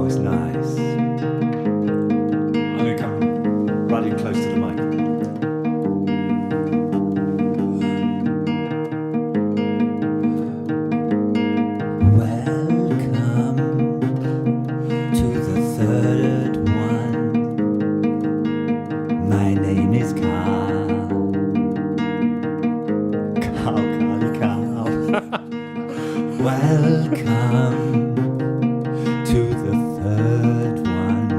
voice, nice. I'm going to come running close to the mic. Welcome to the third one. My name is Karl. Karl. Welcome to the third one.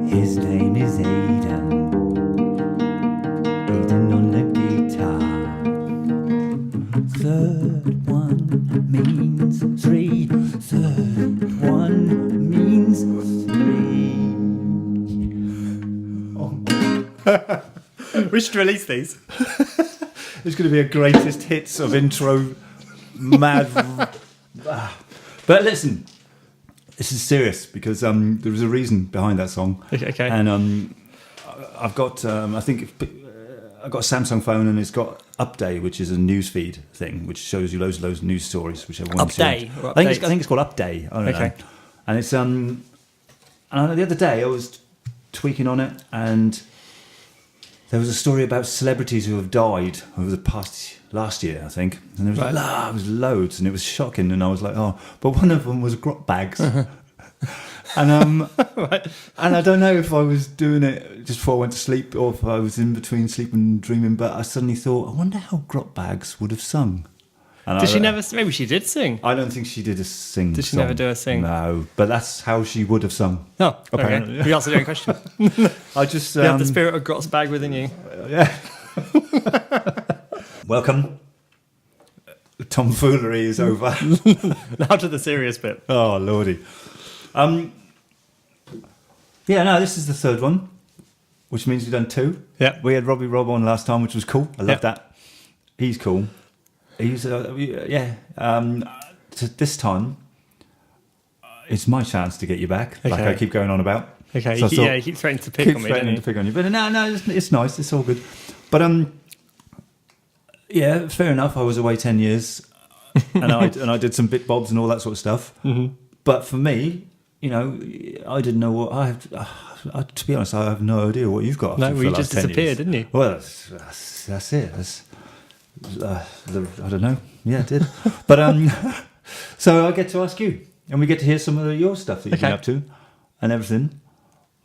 His name is Aidan. Aidan on the guitar. Third one means three. Third one means three. We should release these. It's going to be a greatest hits of intro mad. But listen, this is serious because there was a reason behind that song. Okay. And I've got I've got a Samsung phone and it's got Update, which is a newsfeed thing, which shows you loads of news stories. Which Update? I think it's called Update. I don't know. And it's and the other day I was tweaking on it and there was a story about celebrities who have died over the past last year, I think, and there was it was loads, and it was shocking. And I was like, oh, but one of them was grot bags, and and I don't know if I was doing it just before I went to sleep or if I was in between sleep and dreaming. But I suddenly thought, I wonder how grot bags would have sung. And Did she never? Maybe she did sing. I don't think she did a sing. Did she never do a sing? No, but that's how she would have sung. Oh, apparently. Okay. You answered your own question. I just you have the spirit of Grot's bag within you. Yeah. Welcome. Tomfoolery is over. Now to the serious bit. Oh lordy. Yeah, no, this is the third one, which means we've done two. Yeah. We had Robbie Rob on last time, which was cool. I love that. He's cool. He's this time, it's my chance to get you back, like I keep going on about. Okay, so you keep threatening to pick on me, don't you? To pick on you, but no, it's nice. It's all good. But yeah, fair enough. I was away 10 years, and I did some bit bobs and all that sort of stuff. Mm-hmm. But for me, you know, I didn't know what I have. To be honest, I have no idea what you've got. No, well, you just disappeared, didn't you? Well, that's it. I don't know. Yeah, it did. But so I get to ask you, and we get to hear some of your stuff that you've been up to, and everything.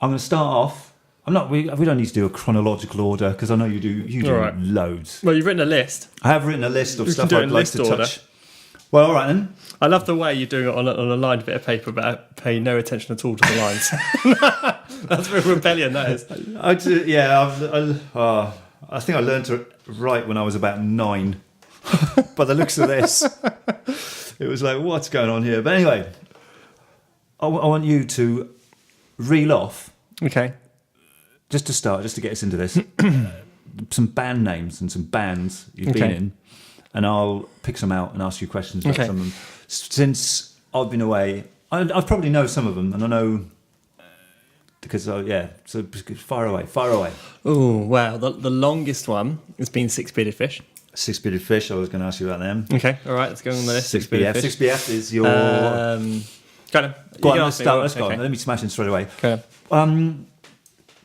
I'm going to start off. I'm not. We don't need to do a chronological order because I know you do. You do loads. Well, you've written a list. I have written a list of stuff I'd like to touch. Well, all right then. I love the way you're doing it on a lined bit of paper, but pay no attention at all to the lines. That's real rebellion. That is. I think I learned to write when I was about 9. By the looks of this, it was like, what's going on here? But anyway, I want you to reel off. Okay. Just to start, just to get us into this, some band names and some bands you've been in, and I'll pick some out and ask you questions about some of them. Since I've been away, I probably know some of them, and I know because so far away. Oh wow, the longest one has been Six-Bearded Fish. Six-Bearded Fish. I was going to ask you about them. Okay, all right, let's go on the list. Six-BF. Six-BF is your. Kind of. Go on, let's go. Let me smash in straight away. Okay.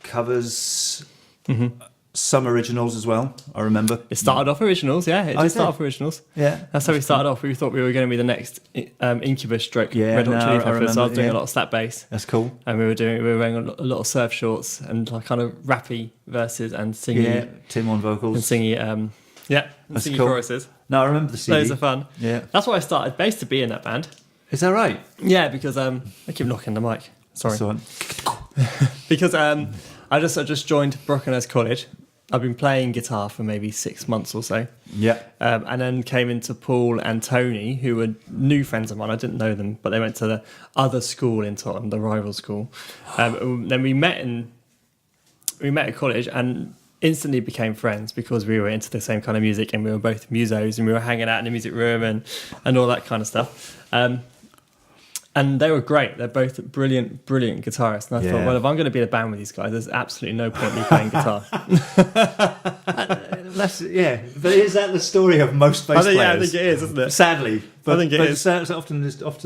Covers some originals as well, I remember. It started off originals, yeah. It just started off originals. Yeah. That's how we started off. We thought we were going to be the next Incubus stroke Red Hot Chili Peppers. So I was doing a lot of slap bass. That's cool. And we were wearing a lot of surf shorts and like kind of rappy verses and singing. Yeah, Tim on vocals. And singing, singing cool. choruses. No, I remember the CD. Loads of fun. Yeah. That's why I started bass to be in that band. Is that right? Yeah, because I keep knocking the mic. Sorry. Because I just joined Brockenhurst College. I've been playing guitar for maybe 6 months or so. Yeah. And then came into Paul and Tony, who were new friends of mine. I didn't know them, but they went to the other school in Tottenham, the rival school. Then we met at college and instantly became friends because we were into the same kind of music and we were both musos and we were hanging out in the music room and all that kind of stuff. And they were great. They're both brilliant guitarists. And I thought, well, if I'm going to be in a band with these guys, there's absolutely no point in me playing guitar. But is that the story of most bass players? Yeah, I think it is, isn't it? Sadly. But, I think it is. Often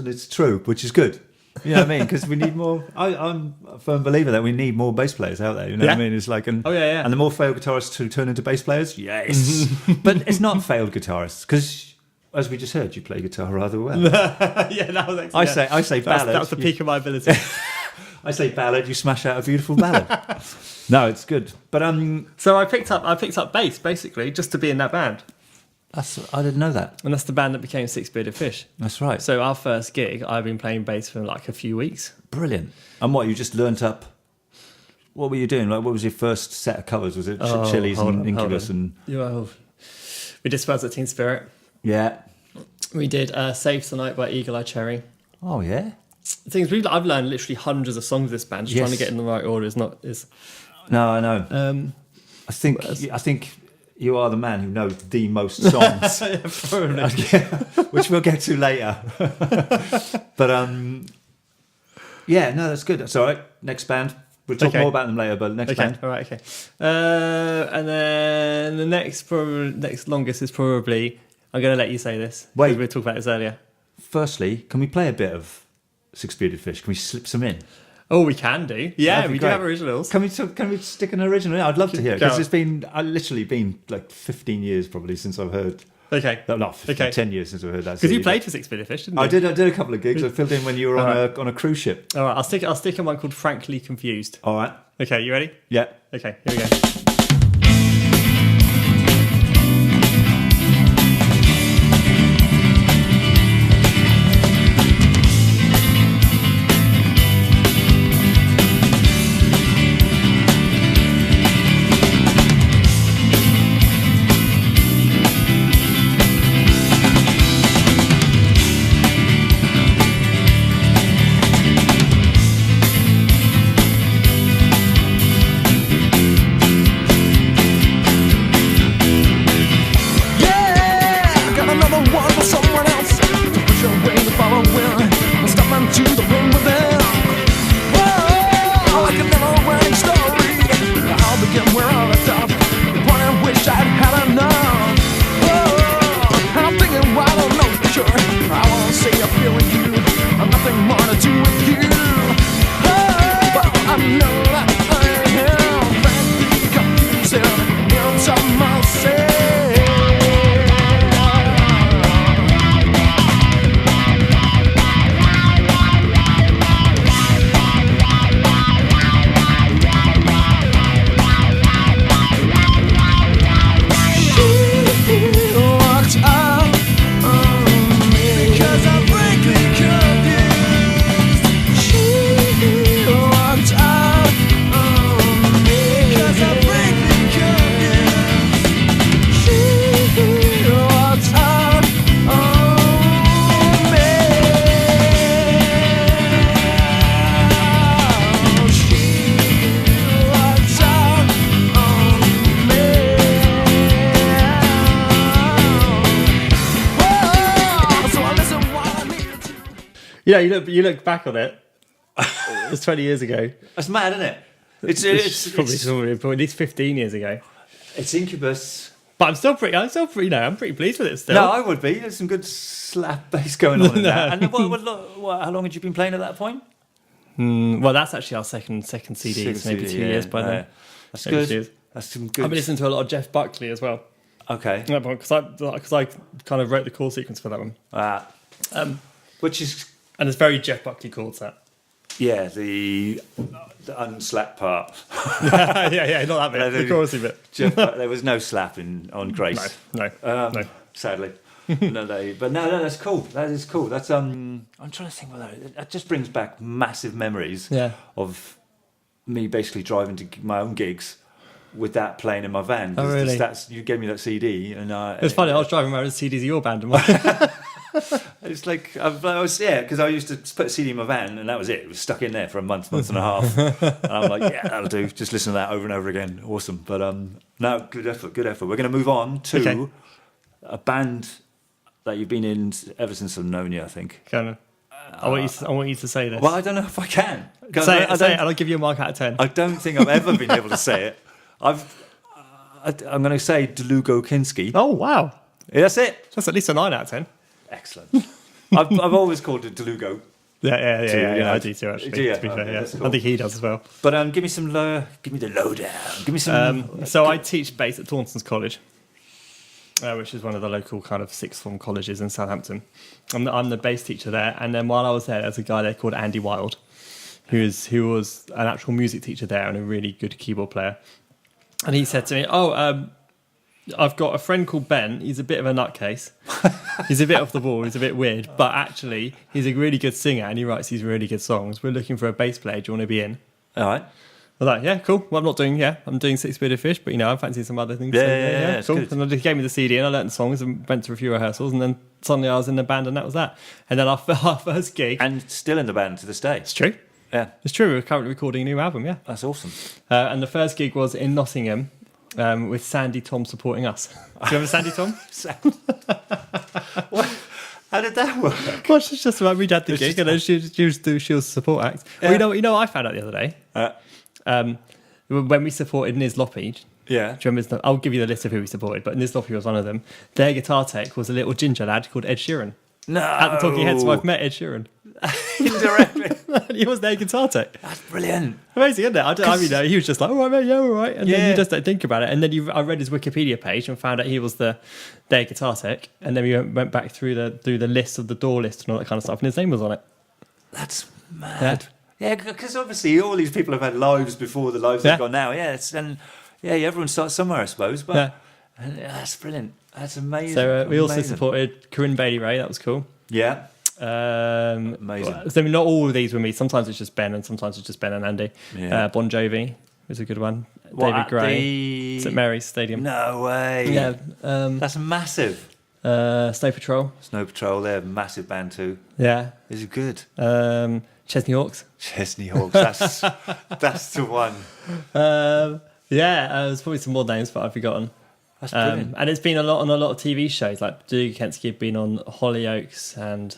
it's true, which is good. You know what I mean? Because we need more. I'm a firm believer that we need more bass players out there. You know what I mean? It's like, and the more failed guitarists who turn into bass players, yes. But it's not failed guitarists because, as we just heard, you play guitar rather well. Yeah, that was excellent. I say ballad. That's the peak of my ability. I say ballad. You smash out a beautiful ballad. No, it's good. But so I picked up bass basically just to be in that band. I didn't know that. And that's the band that became Six Bearded Fish. That's right. So our first gig, I've been playing bass for like a few weeks. Brilliant. And what, you just learnt up? What were you doing? Like, what was your first set of covers? Was it Chili's and Incubus and? We did Spurs at Teen Spirit. Yeah. We did Save Tonight by Eagle Eye Cherry. Oh yeah. I've learned literally hundreds of songs of this band. Just trying to get in the right order is. No, I know. I think you are the man who knows the most songs. Which we'll get to later. But that's good. That's all right. Next band. We'll talk more about them later, but next band. All right, okay. And then the next longest is probably, I'm going to let you say this. Wait. We were talking about this earlier. Firstly, can we play a bit of Six Bearded Fish? Can we slip some in? Oh, we can do. Yeah, we do have originals. Can we stick an original in? I'd love to hear it, because it's literally been like 15 years probably since I've heard. Okay. No, not 15, 10 years since I've heard that. Because you played for Six Bearded Fish, didn't you? I did a couple of gigs. I filled in when you were on a cruise ship. All right, I'll stick in one called Frankly Confused. All right. Okay, you ready? Yeah. Okay, here we go. Yeah, you look back on it. It's 20 years ago. That's mad, isn't it? It's probably at least 15 years ago. It's Incubus. But I'm still pretty pleased with it still. No, I would be. There's some good slap bass going on in that. And how long had you been playing at that point? Well, that's actually our second CD. It's maybe 2 years by then. That's good. That's some good. I've been listening to a lot of Jeff Buckley as well. Okay. Because I kind of wrote the call sequence for that one. Which is... And it's very Jeff Buckley chords, that. Yeah, the unslap part. yeah, not that bit. The chorusy bit. There was no slapping on Grace. No. Sadly. But that's cool. That is cool. That's I'm trying to think about that. That just brings back massive memories of me basically driving to my own gigs with that playing in my van. Oh, really? You gave me that CD, and it's funny. I was driving around with CDs of your band and mine. It's like because I used to put a CD in my van, and that was it. It was stuck in there for a month and a half, and I'm like, yeah, that'll do. Just listen to that over and over again. Awesome. But no, good effort. We're going to move on to a band that you've been in ever since I've known you, I think. Kind of. I want you to say this. Well, I don't know if I can. Say it, and I'll give you a mark out of 10. I don't think I've ever been able to say it. I'm going to say Delugo Kinski. Oh, wow. Yeah, that's it. That's at least a 9 out of 10. Excellent. I've always called it Delugo. Yeah, I do too, actually. Do you? To be fair, Okay, yeah. that's cool. I think he does as well. But give me the lowdown. Give me some. So I teach bass at Taunton's College, which is one of the local kind of sixth form colleges in Southampton. I'm the bass teacher there, and then while I was there, there's a guy there called Andy Wilde, who was an actual music teacher there and a really good keyboard player. And he said to me, I've got a friend called Ben. He's a bit of a nutcase. He's a bit off the ball. He's a bit weird. But actually, he's a really good singer and he writes these really good songs. We're looking for a bass player. Do you want to be in? All right. I was like, yeah, cool. Well, I'm doing Six-Bearded Fish, but, I'm fancying some other things. Yeah, cool. good. And he gave me the CD and I learnt the songs and went to a few rehearsals. And then suddenly I was in the band and that was that. And then our first gig. And still in the band to this day. It's true. Yeah. It's true. We're currently recording a new album, yeah. That's awesome. And the first gig was in Nottingham. With Sandy Tom supporting us. Do you remember Sandy Tom? What? How did that work? Well, it's just about we had the gig and then she was the support act. Yeah. Well, you know what I found out the other day? When we supported Niz Loppy. Yeah. Do you remember I'll give you the list of who we supported, but Niz Loppy was one of them. Their guitar tech was a little ginger lad called Ed Sheeran. No. At the Talking Heads, so I've met Ed Sheeran. Indirectly. He was their guitar tech. That's brilliant. Amazing, isn't it? He was just like, all right, mate, yeah, all right. And then you just don't think about it. And then I read his Wikipedia page and found out he was their guitar tech. And then we went back through the list of the door list and all that kind of stuff. And his name was on it. That's mad. Yeah, because obviously all these people have had lives before the lives they've got now. Yeah, everyone starts somewhere, I suppose. But that's brilliant. That's amazing. So we also supported Corinne Bailey Ray. That was cool. Yeah. Amazing. So not all of these were me. Sometimes it's just Ben, and sometimes it's just Ben and Andy. Yeah. Bon Jovi was a good one. David Gray. St Mary's Stadium. No way. Yeah. That's massive. Snow Patrol. Snow Patrol, they're a massive band too. Yeah. Is it good? Chesney Hawks. Chesney Hawks. That's the one. There's probably some more names, but I've forgotten. That's brilliant. And it's been on a lot of TV shows, like Dougie Kensky had been on Hollyoaks and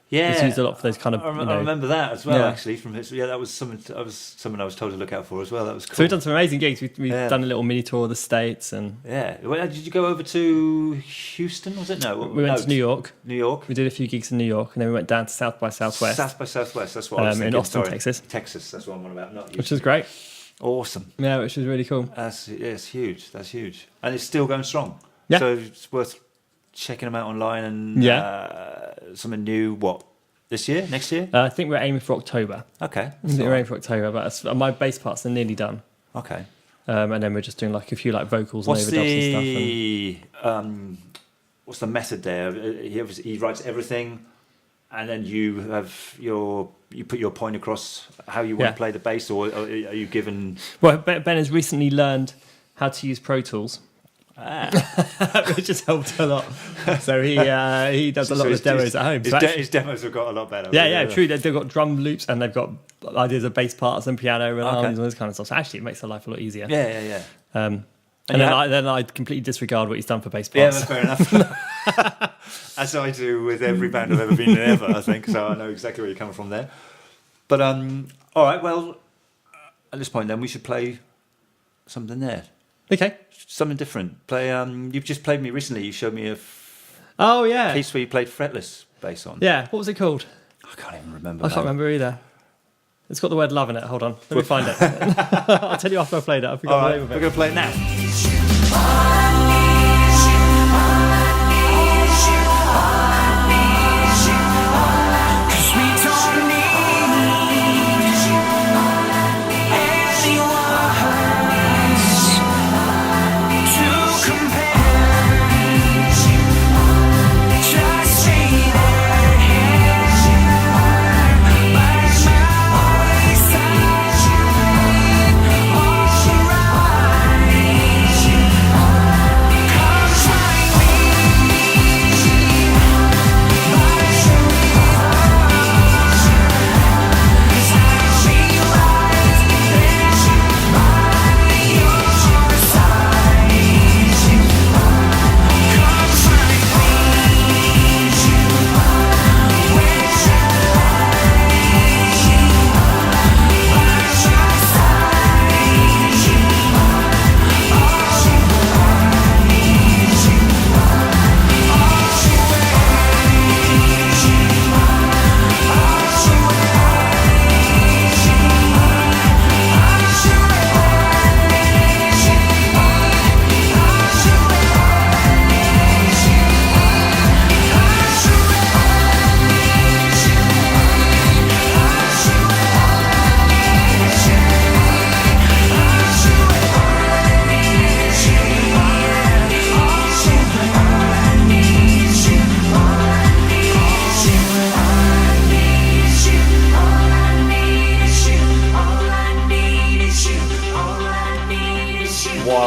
it's used a lot for those kind of. I remember that as well, actually. From his, that was something I was told to look out for as well. That was cool. So we've done some amazing gigs. We've done a little mini tour of the States and. Yeah. Well, did you go over to Houston? Was it we went to New York. New York. We did a few gigs in New York, and then we went down to South by Southwest. South by Southwest. That's what I was thinking. In Austin, Texas. Texas. That's what I'm on about. Not Houston. Which is great. Awesome. Yeah, which was really cool. It's huge. That's huge, and it's still going strong. Yeah. So it's worth checking them out online and something new. What? This year? Next year? I think we're aiming for October. Okay. We're aiming for October, but my bass parts are nearly done. Okay. And then we're just doing like a few like vocals and overdubs and stuff. What's the method there? He writes everything, and then you put your point across how you want to play the bass, or are you given? Well, Ben has recently learned how to use Pro Tools. Which has helped a lot. So he does a lot of demos at home. His demos have got a lot better. Yeah, true. They've got drum loops and they've got ideas of bass parts and piano and harmonies and this kind of stuff. So actually, it makes their life a lot easier. Yeah. And then I completely disregard what he's done for bass parts. Yeah, that's fair enough. As I do with every band I've ever been in ever, I think. So I know exactly where you're coming from there. But all right. Well, at this point, then we should play something there. Okay. Something different. Play. You've just played me recently. You showed me a piece where you played fretless bass on. Yeah. What was it called? I can't even remember. I can't remember either. It's got the word love in it. Hold on. Let me find it. I'll tell you after I played it. I forgot the name of it. We're going to play it now.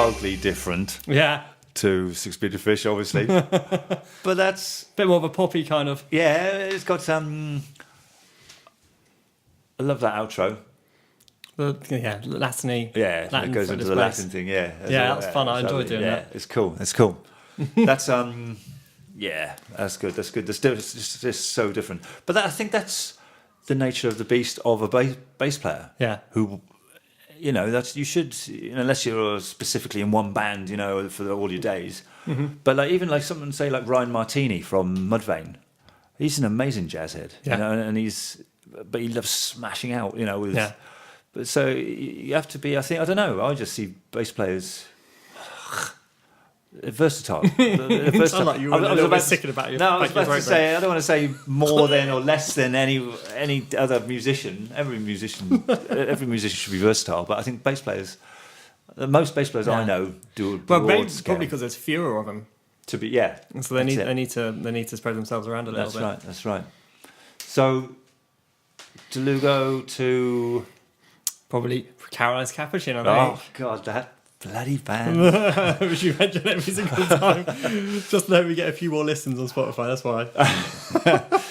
wildly different to Six Feet of Fish, obviously. But that's... bit more of a poppy kind of... Yeah, it's got some... I love that outro. Latin-y. Yeah, it goes into the Latin thing, yeah. Yeah, that's fun. I enjoyed doing that. It's cool. That's, that's good. It's just so different. But I think that's the nature of the beast of a bass player. Yeah. Who, you should, unless you're specifically in one band, for all your days. Mm-hmm. But even someone say like Ryan Martini from Mudvayne, he's an amazing jazz head, and but he loves smashing out, with... Yeah. But so you have to be, I don't know, I just see bass players versatile. Sound like you were a little bit sickened about your... No, I was about to say, I don't want to say more than or less than any other musician. Every musician should be versatile, but I think bass players, most bass players I know do a broad scale. Probably because there's fewer of them. To be, yeah. And so they need to spread themselves around a little bit. That's right. So, DeLugo to... Probably Caroline's Cappuccino. Oh, God, that bloody band. Which you mention every single time. Just so we get a few more listens on Spotify, that's why.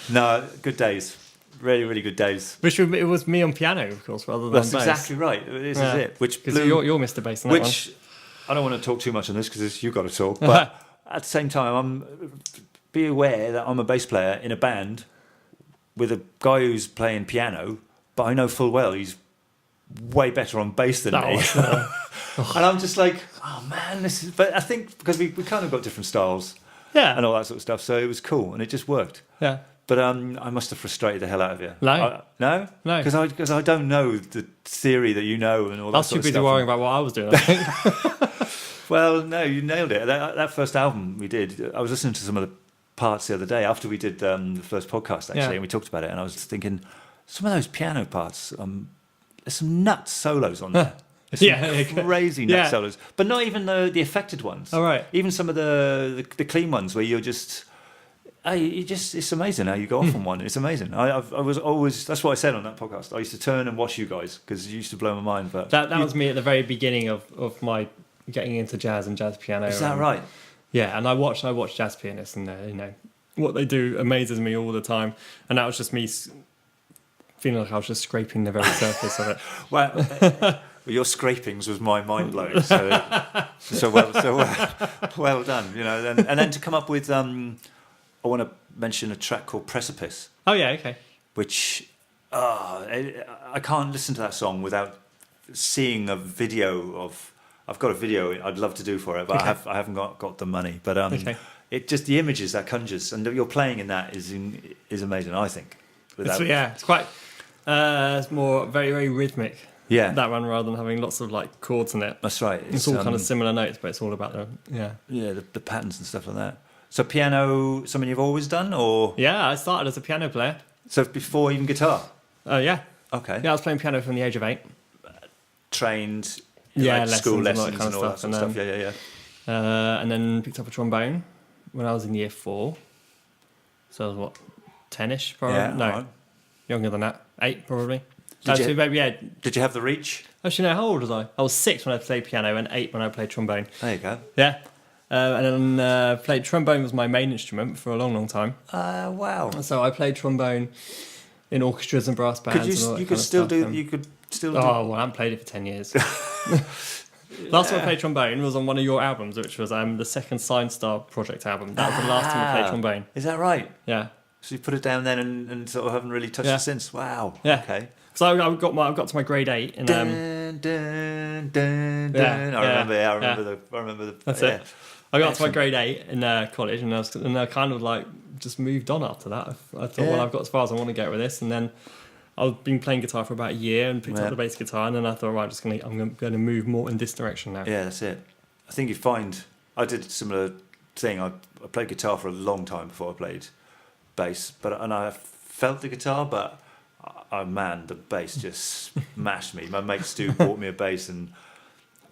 No, good days. Really, really good days. Which it was me on piano, of course, rather than That's bass. exactly right. This is it. Because you're Mr. Bass on that one. I don't want to talk too much on this because you've got to talk. But at the same time, be aware that I'm a bass player in a band with a guy who's playing piano, but I know full well he's way better on bass than me. And I'm just like, oh man, this is... But I think because we kind of got different styles and all that sort of stuff, so it was cool and it just worked. Yeah. But I must have frustrated the hell out of you. No. No? Because I don't know the theory that you know and all that sort of stuff. I was too busy worrying about what I was doing, I think. Well, no, you nailed it. That first album we did, I was listening to some of the parts the other day after we did the first podcast, actually, and we talked about it, and I was thinking, some of those piano parts... there's some nuts solos on there. There's some crazy nuts solos. But not even the affected ones. All right. Even some of the clean ones where you're just... it's amazing how you go off on one. It's amazing. I was always... That's what I said on that podcast. I used to turn and watch you guys because you used to blow my mind. But that was me at the very beginning of my getting into jazz and jazz piano. Is that right? Yeah, and I watch jazz pianists and what they do amazes me all the time. And that was just me... feeling like I was just scraping the very surface of it. Well, your scrapings was my mind blowing. So well done. And then to come up with, I want to mention a track called Precipice. Oh yeah, okay. Which I can't listen to that song without seeing a video of. I've got a video I'd love to do for it, but I haven't got the money. But it just the images that conjures and you're playing in that is amazing. I think. It's quite. It's more very, very rhythmic. Yeah. That one rather than having lots of chords in it. That's right. It's all kind of similar notes, but it's all about the patterns and stuff like that. So piano, something you've always done, or? Yeah, I started as a piano player. So before even guitar? Yeah. Okay. Yeah, I was playing piano from the age of 8. Trained. School lessons and all that sort of stuff. Yeah. And then picked up a trombone when I was in year 4. So I was 10ish probably? Yeah, no. right. Younger than that. 8 probably. Did you have the reach? Actually, no, how old was I? I was 6 when I played piano and 8 when I played trombone. There you go. Yeah. And then played trombone was my main instrument for a long, long time. Wow. So I played trombone in orchestras and brass bands. You could still do. Oh, well, I haven't played it for 10 years. Last time I played trombone was on one of your albums, which was the second Sign Star project album. That was the last time I played trombone. Is that right? Yeah. So you put it down then and sort of haven't really touched it since. Wow. Yeah. Okay. So I got to my grade 8 and dun, dun, dun, dun. I remember the. That's it. I got to my grade 8 in college, and I kind of just moved on after that. I thought, well, I've got as far as I want to get with this, and then I've been playing guitar for about a year and picked up the bass guitar, and then I thought, right, I'm going to move more in this direction now. Yeah, that's it. I think you find I did a similar thing. I played guitar for a long time before I played bass, and I felt the guitar, but man, the bass just smashed me. My mate Stu bought me a bass, and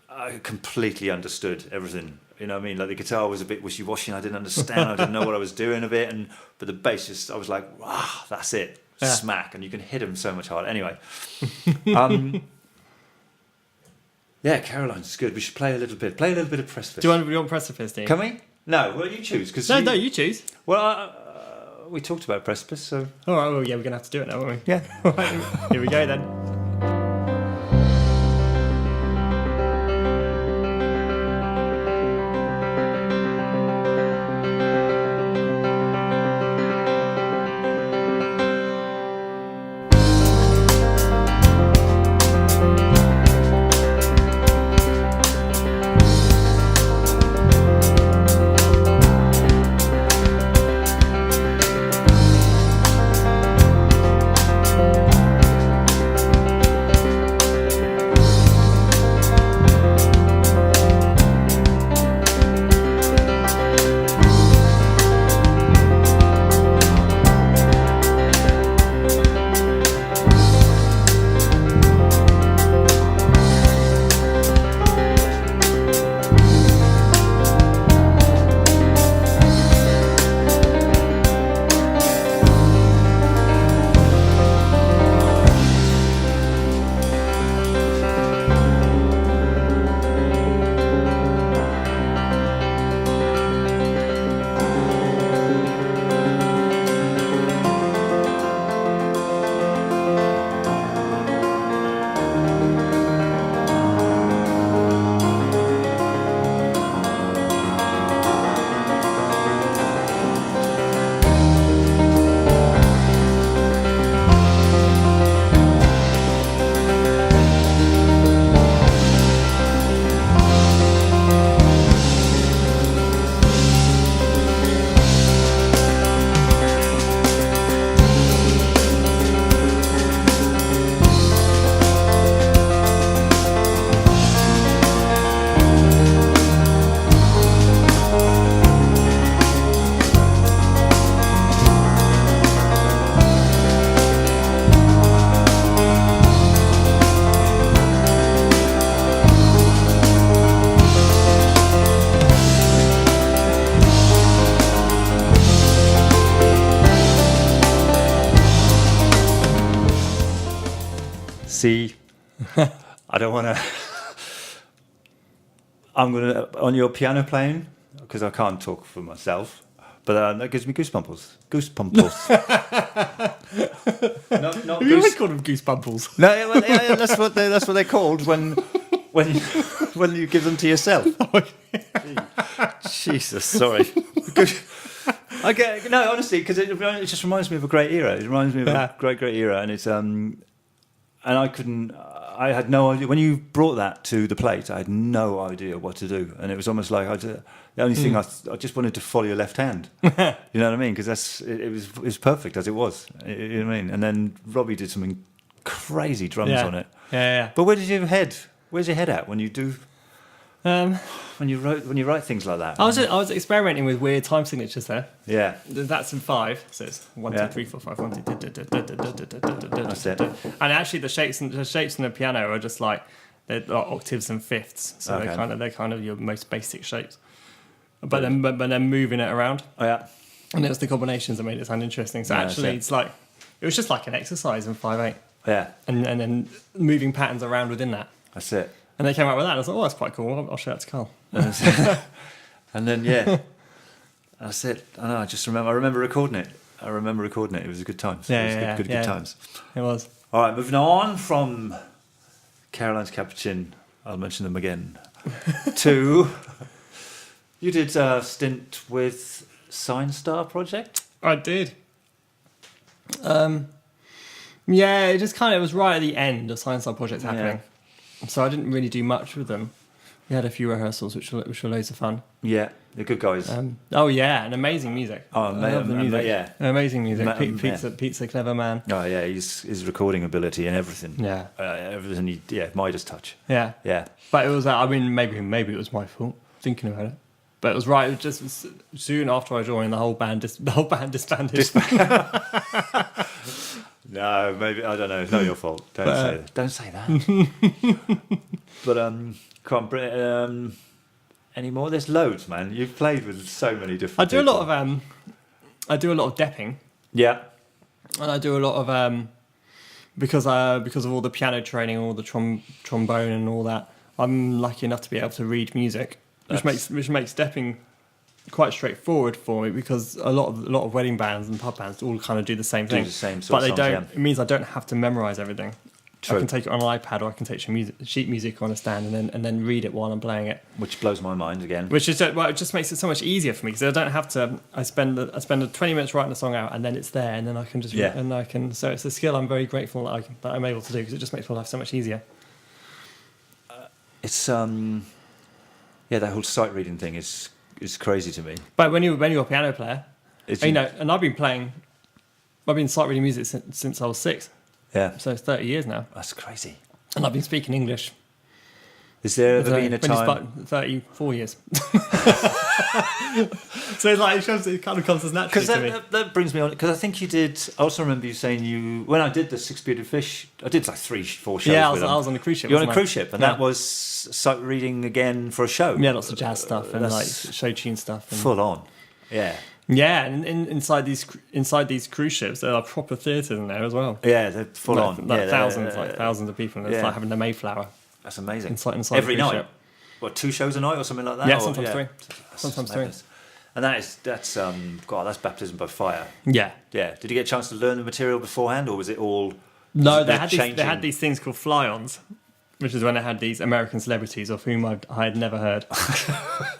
I completely understood everything. You know what I mean? Like the guitar was a bit wishy-washy, and I didn't understand. I didn't know what I was doing a bit, but the bass I was like, wow, that's it, smack, and you can hit them so much harder. Anyway, Yeah, Caroline's good. We should play a little bit. Play a little bit of Precipice. Do you want Precipice, do you? Can we? No, well, you choose. Cause No, you choose. Well, we talked about Precipice, so... All right, well, yeah, we're going to have to do it now, aren't we? Yeah. All right, here we go then. See, I don't want to... I'm going to... On your piano playing, because I can't talk for myself, but that gives me goosebumps. Goosebumples. not You always called them goosebumples. No, yeah, that's what they're called when you give them to yourself. Jesus, sorry. No, honestly, because it just reminds me of a great era. It reminds me of a great era, and it's and I had no idea when you brought that to the plate. I had no idea what to do, and it was almost like the only thing I just wanted to follow your left hand. You know what I mean? Because it was perfect as it was. You know what I mean? And then Robbie did some crazy drums on it. Yeah. But where's your head at when you do? When you write things like that. I was experimenting with weird time signatures there. Yeah. That's in 5, so it's 1, 2, 3, 4, 5, 1, 2, That's it. And actually, the shapes in the piano are just like they're like octaves and fifths, so they're kind of your most basic shapes. But then moving it around. Oh yeah. And it was the combinations that made it sound interesting. So actually, it's like it was just like an exercise in 5/8. Yeah. And then moving patterns around within that. That's it. And they came out with that. And I was like, oh, that's quite cool. I'll show that to Karl. And then that's it. I remember recording it. It was a good time. Yeah, good times. It was. All right, moving on from Caroline's Capuchin. I'll mention them again. To you did a stint with Sign Star Project. I did. Yeah, it was right at the end of Science Star Project happening. So I didn't really do much with them. We had a few rehearsals, which were loads of fun. Yeah, they're good guys. And amazing music. Oh, I love the music. Yeah, amazing music. Pete's a clever man. Oh yeah, his recording ability and everything. Yeah, everything. Midas touch. Yeah. But it was. I mean, maybe it was my fault thinking about it. But it was right. It was just soon after I joined, the whole band disbanded. No, maybe I don't know. It's not your fault. Don't say that. But any more? There's loads, man. You've played with so many different. I do a lot of depping. Yeah, and I do a lot of because of all the piano training, all the trombone and all that. I'm lucky enough to be able to read music, which makes stepping quite straightforward for me, because a lot of wedding bands and pub bands all kind of do the same thing. Do the same sort but of they songs, don't. It means I don't have to memorize everything. True. I can take it on an iPad, or I can take sheet music on a stand and then read it while I'm playing it. Which blows my mind again. Which is it just makes it so much easier for me, because I don't have to. I spend 20 minutes writing a song out, and then it's there, and then I can just and I can. So it's a skill I'm very grateful that I'm able to do, because it just makes my life so much easier. It's that whole sight reading thing is crazy to me. But when you're a piano player, and I've been sight reading music since I was 6. Yeah. So it's 30 years now. That's crazy. And I've been speaking English. Is there ever been a time... 34 years. So it's like, it kind of comes as naturally to me. That brings me on, because I think you did... I also remember you saying when I did the Six-Bearded Fish, I did like 3-4 shows with them. I was on a cruise ship. You were on a cruise ship, and that was sight reading again for a show. Yeah, lots of jazz stuff and like show tune stuff. And full on. Yeah. Yeah, and inside these cruise ships, there are proper theatres in there as well. Yeah, they're full on. Thousands of people. And it's like having the Mayflower. That's amazing. Inside every night. Ship. What, 2 shows a night or something like that? Yeah, sometimes 3. Sometimes 3. And that's baptism by fire. Yeah. Yeah. Did you get a chance to learn the material beforehand, or was it all? No, they had these things called fly-ons, which is when they had these American celebrities of whom I had never heard,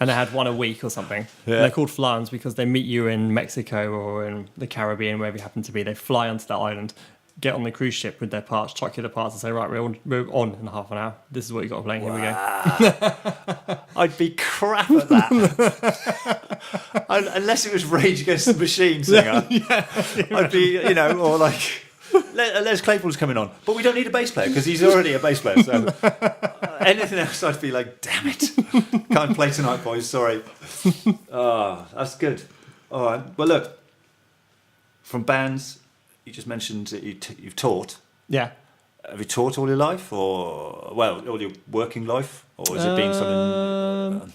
and they had one a week or something. Yeah. And they're called fly-ons because they meet you in Mexico or in the Caribbean, wherever you happen to be. They fly onto that island, get on the cruise ship with their parts, chuck you the parts, and say, right, we're on in half an hour. This is what you got to play. Here we go. I'd be crap at that. Unless it was Rage Against the Machine singer. I'd be, or like Les Claypool's coming on. But we don't need a bass player because he's already a bass player. So anything else, I'd be like, damn it. Can't play tonight, boys. Sorry. Oh, that's good. All right. Well, look, from bands, you just mentioned that you've taught. Yeah. Have you taught all your life, or all your working life, or has it been something?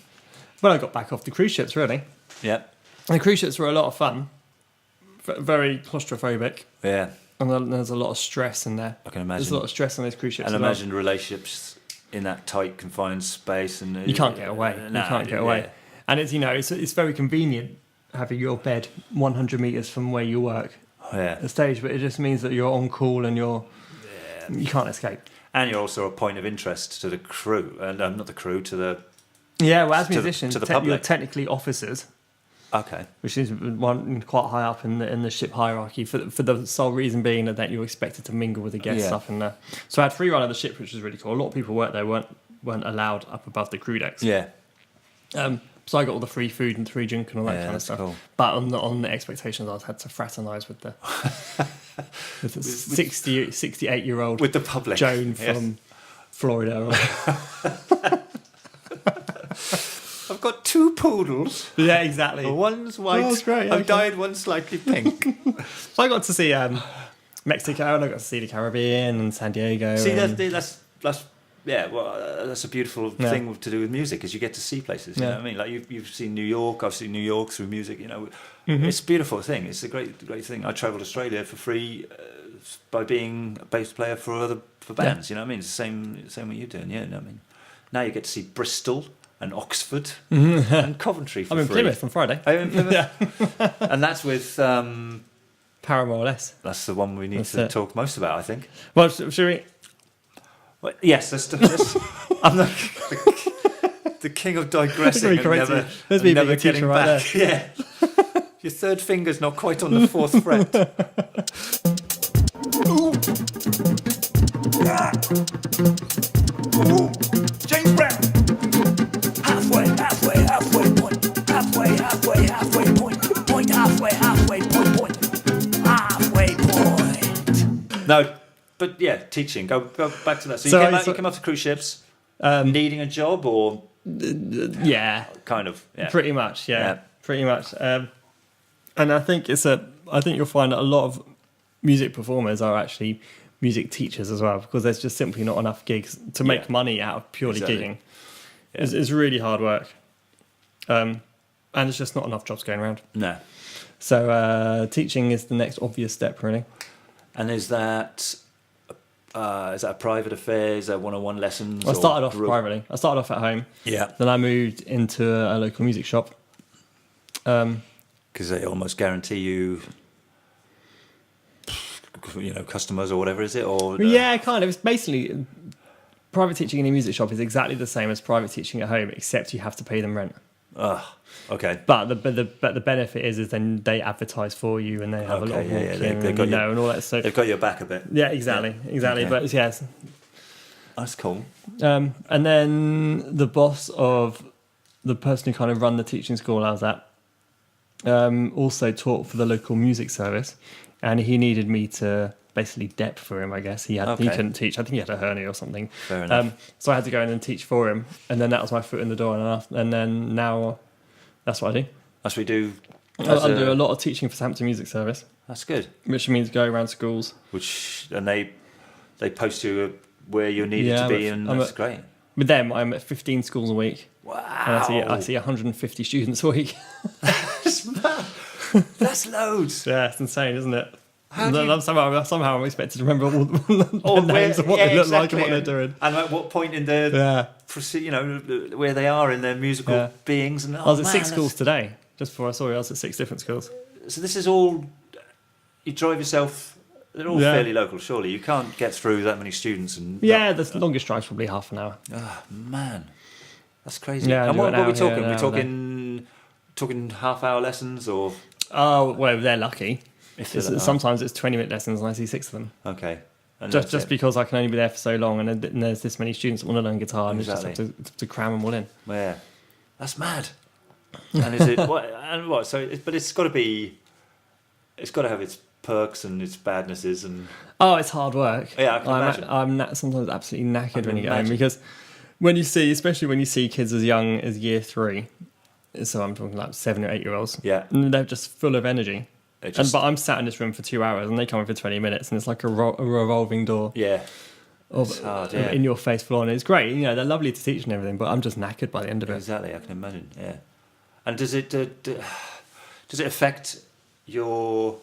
Well, I got back off the cruise ships, really. Yeah. And the cruise ships were a lot of fun. Very claustrophobic. Yeah. And there's a lot of stress in there. I can imagine. There's a lot of stress on those cruise ships. And imagine relationships in that tight, confined space, and you can't get away. You can't get away. And it's very convenient having your bed 100 meters from where you work. Yeah. The stage, but it just means that you're on call and you can't escape. And you're also a point of interest to the crew, and not the crew, to the as musicians, to the public. You're technically officers. Okay. Which is one quite high up in the ship hierarchy, for the sole reason being that you're expected to mingle with the guest stuff. And so I had free run of the ship, which was really cool. A lot of people weren't allowed up above the crew decks. Yeah. So I got all the free food and free drink and all that kind of stuff. Cool. But on the expectations, I had to fraternise with the 68-year-old with the public Joan from Florida. I've got 2 poodles. Yeah, exactly. One's white. Oh, that's great. I've dyed one slightly pink. So I got to see Mexico, and I got to see the Caribbean and San Diego. See, that's a beautiful thing to do with music, is you get to see places. You know what I mean? Like you've seen New York. I've seen New York through music. It's a beautiful thing. It's a great thing. I travelled Australia for free by being a bass player for bands. You know what I mean? It's the same what you're doing. Yeah, you know what I mean? Now you get to see Bristol and Oxford and Coventry for free. I'm in Plymouth on Friday. Are you in Plymouth? And that's with Paramore Less. That's the one we need to talk most about, I think. Well, should we? Well, yes, let's I'm the king of digressing and never getting back. Right yeah. Your third finger's not quite on the 4th fret. James Brown. Halfway point. Halfway point. Point, halfway point. Halfway point. No, but yeah, teaching. Go back to that. So you came off the cruise ships, needing a job, or kind of, pretty much, pretty much. And I think you'll find that a lot of music performers are actually music teachers as well, because there's just simply not enough gigs to make money out of purely gigging. Yeah. It's really hard work, and there's just not enough jobs going around. No. So teaching is the next obvious step, really. And is that Is that a private affair? Is that one-on-one lessons? I started off privately. I started off at home. Yeah. Then I moved into a local music shop. Because they almost guarantee you, customers or whatever, is it? Or yeah, kind of. It's basically private teaching in a music shop is exactly the same as private teaching at home, except you have to pay them rent. Okay. But the benefit is then they advertise for you and they have a lot of walk-in and all that. So they've got your back a bit. Yeah, exactly. Okay. But yes, that's cool. And then the boss of the person who kind of run the teaching school I was at also taught for the local music service, and he needed me to basically dep for him. I guess he couldn't teach. I think he had a hernia or something. Fair enough. So I had to go in and teach for him, and then that was my foot in the door. And then now. That's what I do. That's what you do. I do a lot of teaching for Hampson Music Service. That's good. Which means go around schools. And they post you where you're needed to be, and that's great. With them, I'm at 15 schools a week. Wow. And I see 150 students a week. That's loads. Yeah, it's insane, isn't it? Somehow I'm expected to remember all the names of what they look like and what they're doing. And at what point in their, where they are in their musical beings. And I was at 6 schools today. Just before I saw you, I was at 6 different schools. So this is all, you drive yourself, they're all fairly local, surely. You can't get through that many students. The longest drive's probably half an hour. Oh, man. That's crazy. Yeah, and what are we talking? We're talking half-hour lessons or? Oh, well, they're lucky. Sometimes it's 20-minute lessons and I see 6 of them. Okay. Just because I can only be there for so long and there's this many students that want to learn guitar and exactly. you just have to cram them all in. Yeah. That's mad. And is it what? So, but it's got to have its perks and its badnesses and. Oh, it's hard work. Yeah, I can imagine. I'm sometimes absolutely knackered when you get home because especially when you see kids as young as year 3, so I'm talking like 7 or 8 year olds. Yeah. And they're just full of energy. But I'm sat in this room for 2 hours and they come in for 20 minutes and it's like a revolving door. Yeah. Of in your face full on. It's great. They're lovely to teach and everything, but I'm just knackered by the end of it. Exactly, I can imagine. Yeah. And does it affect your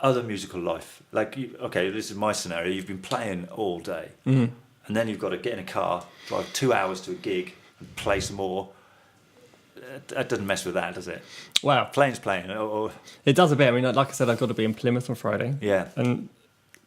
other musical life? Like, this is my scenario. You've been playing all day, and then you've got to get in a car, drive 2 hours to a gig, and play some more. That doesn't mess with that, does it? Wow. Playing's playing. It does a bit. I mean, like I said, I've got to be in Plymouth on Friday. Yeah. And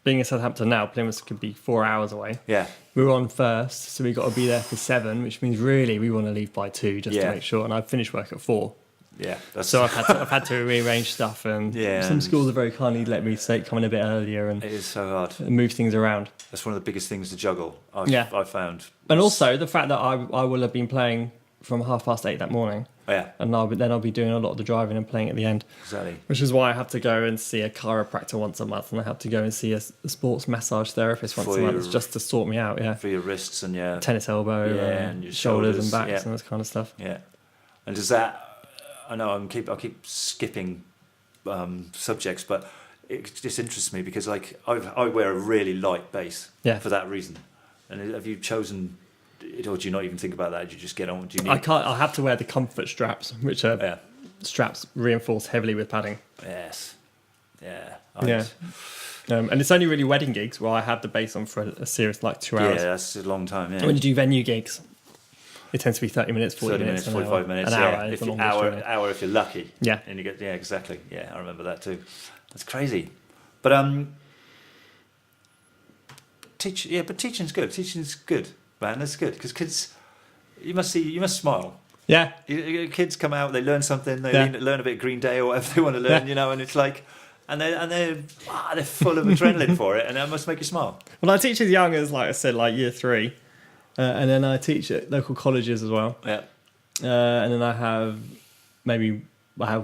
being in Southampton now, Plymouth could be 4 hours away. Yeah. We were on first, so we've got to be there for 7, which means really we want to leave by 2 just to make sure. And I've finished work at 4. Yeah. So I've had to rearrange stuff, and some schools have very kindly let me come in a bit earlier, and it is so hard. And move things around. That's one of the biggest things to juggle. I've found. And also the fact that I will have been playing from 8:30 that morning. Yeah. And I'll be doing a lot of the driving and playing at the end. Exactly. Which is why I have to go and see a chiropractor once a month, and I have to go and see a sports massage therapist once a month just to sort me out. Yeah. For your wrists and your tennis elbow, and your shoulders and backs and this kind of stuff. Yeah. And does that? I know I'll keep skipping subjects, but it just interests me because I wear a really light bass for that reason. And have you chosen? Or do you not even think about that? Do you just get on? Do you need? I have to wear the comfort straps, which are straps reinforced heavily with padding. Yes. Yeah. And it's only really wedding gigs where I have the bass on for a serious 2 hours. Yeah, that's a long time. Yeah. When you do venue gigs, it tends to be 30 minutes, 40 minutes, 45 minutes, an hour. Hour if you're lucky. Yeah. And you get exactly. Yeah, I remember that too. That's crazy. But teaching's good. Teaching's good. Man, that's good because kids, you must smile. Yeah, kids come out, they learn something, they learn a bit of Green Day or whatever they want to learn, and it's like, and they're full of adrenaline for it, and that must make you smile. Well, I teach as young as, like I said, like year 3, and then I teach at local colleges as well. Yeah, and then I have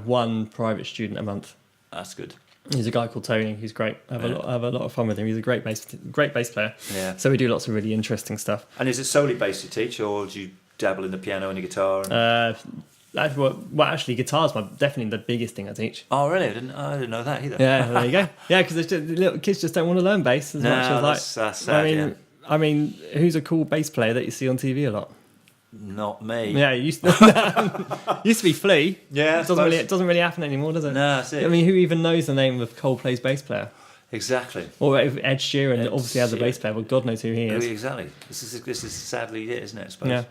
one private student a month. That's good. He's a guy called Tony. He's great. I have a lot of fun with him. He's a great bass player. Yeah. So we do lots of really interesting stuff. And is it solely bass you teach, or do you dabble in the piano and the guitar? Actually, guitar's definitely the biggest thing I teach. Oh, really? I didn't know that either. Yeah, there you go. Yeah, because the little kids just don't want to learn bass as much as that's sad, I mean, who's a cool bass player that you see on TV a lot? Not me. Yeah, it used to be Flea. Yeah, it doesn't really happen anymore, does it? No, that's it. I mean, who even knows the name of Coldplay's bass player? Exactly. Or if Ed Sheeran obviously has a bass player, well, God knows who he is. Exactly. This is sadly it, isn't it? I suppose. Yeah.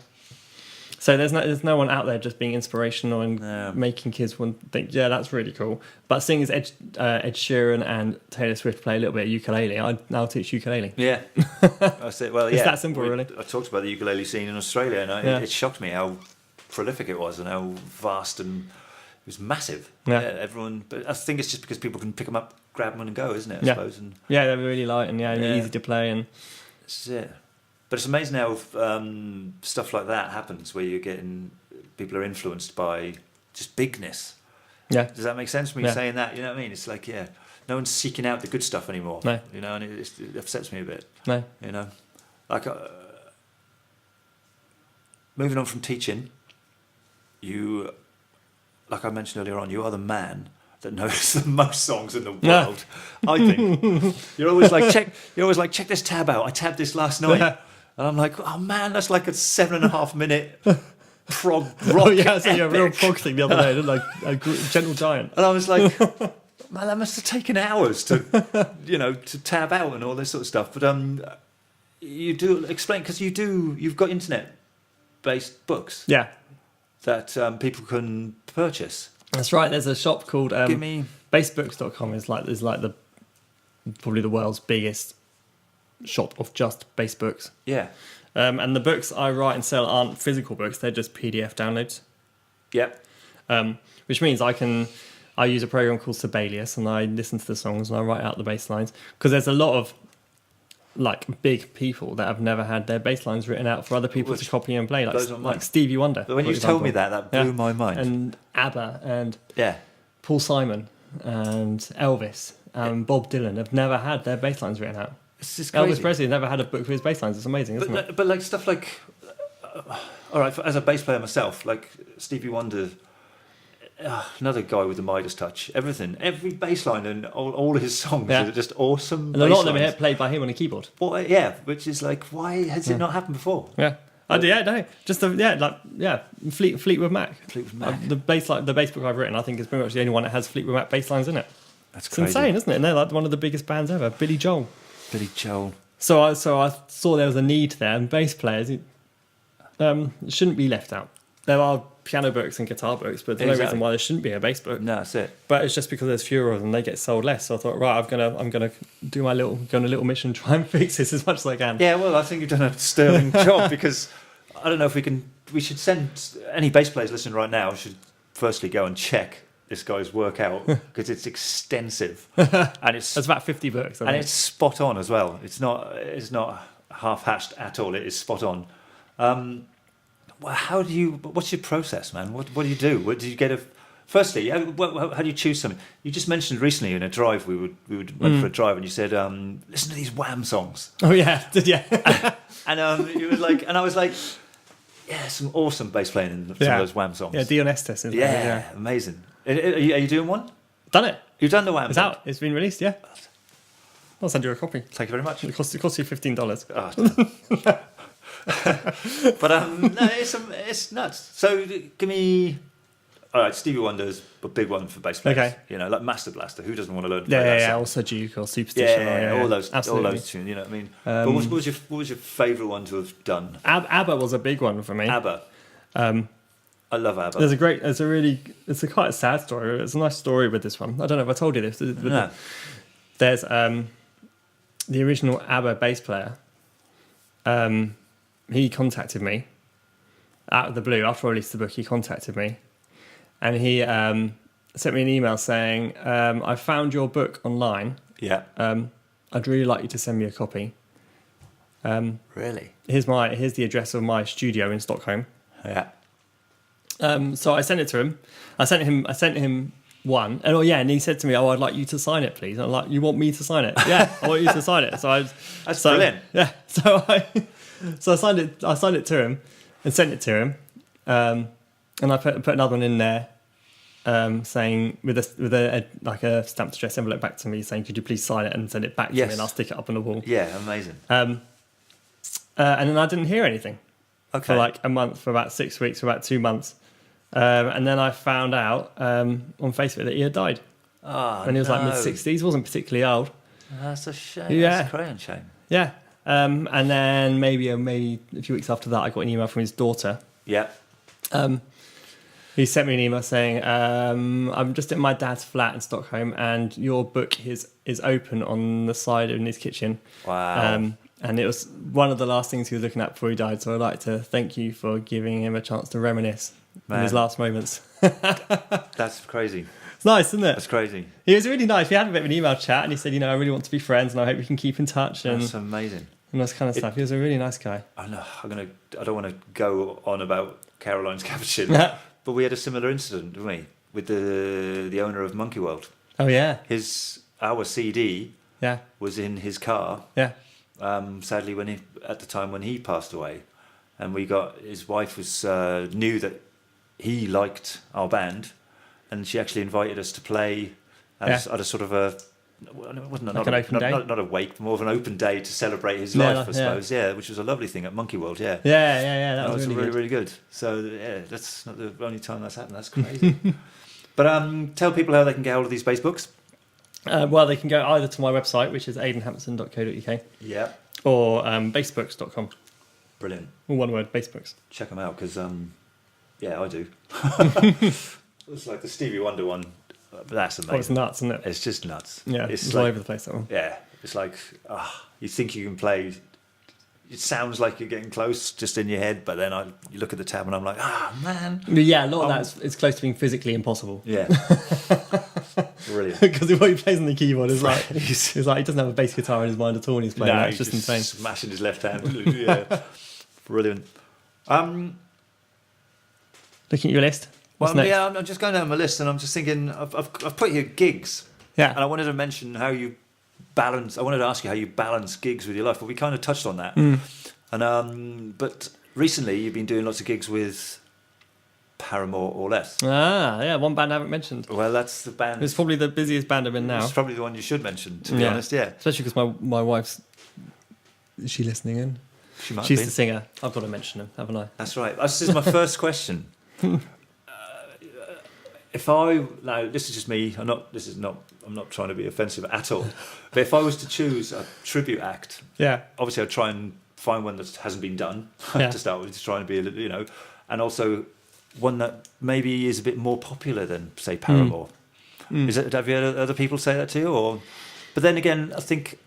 So there's no one out there just being inspirational and making kids want to think, yeah, that's really cool. But seeing as Ed Sheeran and Taylor Swift play a little bit of ukulele, I'd now teach ukulele. Yeah. That's it. Well, It's that simple, really. I talked about the ukulele scene in Australia, and it shocked me how prolific it was and how vast, and it was massive. Yeah. Everyone, but I think it's just because people can pick them up, grab them and go, isn't it? I suppose. And they're really light and easy to play. And this is it. But it's amazing how stuff like that happens, where you're getting people are influenced by just bigness. Yeah. Does that make sense when you're saying that? You know what I mean? It's like, no one's seeking out the good stuff anymore. No. You know, and it upsets me a bit. No. You know, like moving on from teaching, you, like I mentioned earlier on, you are the man that knows the most songs in the world. I think you're always like check this tab out. I tabbed this last night. And I'm like, oh man, that's like a 7.5 minute prog rock. Oh yeah, I saw a real prog thing the other day, like a Gentle Giant. And I was like, man, that must have taken hours to, to tab out and all this sort of stuff. But you do explain, because you've got internet-based books. Yeah, that people can purchase. That's right. There's a shop called Basebooks.com. Is like the probably the world's biggest shop of just bass books. Yeah. And the books I write and sell aren't physical books, they're just PDF downloads. Yep. Which means I use a program called Sibelius, and I listen to the songs and I write out the bass lines, because there's a lot of like big people that have never had their bass lines written out for other people to copy and play, like Stevie Wonder. But when you told me that blew my mind. And ABBA and Paul Simon and Elvis and Bob Dylan have never had their bass lines written out. It's just crazy. Elvis Presley never had a book for his bass lines. It's amazing, isn't it? But like stuff like, all right, as a bass player myself, like Stevie Wonder, another guy with the Midas touch. Every bass line and all his songs are just awesome. And a lot of them are played by him on a keyboard. Well, which is like, why has it not happened before? Yeah. Fleetwood Mac. Fleetwood Mac. The bass book I've written, I think, is pretty much the only one that has Fleetwood Mac bass lines in it. That's crazy. It's insane, isn't it? And they're like one of the biggest bands ever. Billy Joel. So I saw there was a need there, and bass players shouldn't be left out. There are piano books and guitar books, but there's no reason why there shouldn't be a bass book. No, that's it. But it's just because there's fewer of them, they get sold less. So I thought, right, I'm gonna do my go on a little mission, try and fix this as much as I can. Yeah, well, I think you've done a sterling job, because I don't know if we should send any bass players listening right now should firstly go and check this guy's work out, because it's extensive and it's about 50 books, and it's spot on as well. It's not half-hashed at all. It is spot on. Well, what's your process, man? What do you do? What do you get firstly, how do you choose something? You just mentioned recently in a drive we went for a drive, and you said listen to these Wham songs. Oh yeah, and you were like, and I was like, yeah, some awesome bass playing in some of those Wham songs. Yeah, Dion Estes. Yeah, amazing. Are you doing one? Done it. You've done the Wham. It's out. It's been released. Yeah. I'll send you a copy. Thank you very much. It costs you $15. But no, it's nuts. So give me. All right, Stevie Wonder's a big one for bass players. Okay. Like Master Blaster. Who doesn't want to learn to play that song? Also Duke or Superstition. All those tunes. You know what I mean? But what was your favourite one to have done? ABBA was a big one for me. ABBA. I love ABBA. It's a quite a sad story. It's a nice story with this one. I don't know if I told you this. No. There's the original ABBA bass player. He contacted me out of the blue after I released the book. He contacted me, and he sent me an email saying, "I found your book online. Yeah. I'd really like you to send me a copy. Really? Here's the address of my studio in Stockholm." Yeah. So I sent it to him. I sent him one, and he said to me, "Oh, I'd like you to sign it, please." I'm like, "You want me to sign it?" "Yeah, I want you to sign it." That's brilliant. Yeah. So I signed it. I signed it to him and sent it to him, and I put another one in there, saying with a stamped address envelope back to me, saying, "Could you please sign it and send it back to me, and I'll stick it up on the wall." Yeah, amazing. And then I didn't hear anything. Okay. For like a month, for about 6 weeks, for about 2 months. And then I found out on Facebook that he had died. Oh, and he was like mid-60s, wasn't particularly old. That's a shame. Yeah. That's a crayon shame. Yeah. And then maybe a few weeks after that, I got an email from his daughter. Yeah. He sent me an email saying, I'm just at my dad's flat in Stockholm and your book is open on the side in his kitchen. Wow. And it was one of the last things he was looking at before he died. So I'd like to thank you for giving him a chance to reminisce in his last moments. That's crazy. It's nice, isn't it? That's crazy. He was really nice. We had a bit of an email chat and he said, I really want to be friends and I hope we can keep in touch. And That's amazing. And this kind of stuff. He was a really nice guy. I know. I don't want to go on about Caroline's cappuccino, but we had a similar incident, didn't we, with the owner of Monkey World. Oh yeah. Our CD Yeah. was in his car. Yeah. Sadly, at the time when he passed away, and his wife knew that he liked our band, and she actually invited us to play at a sort of a. It wasn't like an open day? Not a wake, more of an open day to celebrate his life, I suppose. Yeah, which was a lovely thing at Monkey World. Yeah, that was really, really good. So yeah, that's not the only time that's happened. That's crazy. But tell people how they can get hold of these bass books. Well, they can go either to my website, which is aidanhampson.co.uk, Yeah, or bassbooks.com. brilliant. All one word, bassbooks. Check them out because I do. It's like the Stevie Wonder one. That's amazing. Oh, it's nuts, isn't it? It's just nuts. Yeah, it's all over the place, that one. Yeah, it's like, you think you can play. It sounds like you're getting close just in your head, but then you look at the tab and I'm like, man. Yeah, a lot of that is close to being physically impossible. Yeah. Brilliant. Because what he plays on the keyboard is like, he's like, he doesn't have a bass guitar in his mind at all when he's playing that. It's just insane. Smashing his left hand. Yeah. Brilliant. Looking at your list. Well, yeah, I'm just going down my list and I'm just thinking, I've put here gigs. Yeah. And I wanted to mention I wanted to ask you how you balance gigs with your life, but we kind of touched on that. And but recently you've been doing lots of gigs with Paramore or less. Yeah, one band I haven't mentioned. Well, that's the band. It's probably the busiest band I'm in now. It's probably the one you should mention, to be honest, yeah. Especially because my wife's... Is she listening in? She's the singer. I've got to mention her, haven't I? That's right. This is my first question. This is just me. I'm not trying to be offensive at all. But if I was to choose a tribute act, obviously I'd try and find one that hasn't been done to start with, to try and be, and also one that maybe is a bit more popular than, say, Paramore. Have you heard other people say that to you? But then again, I think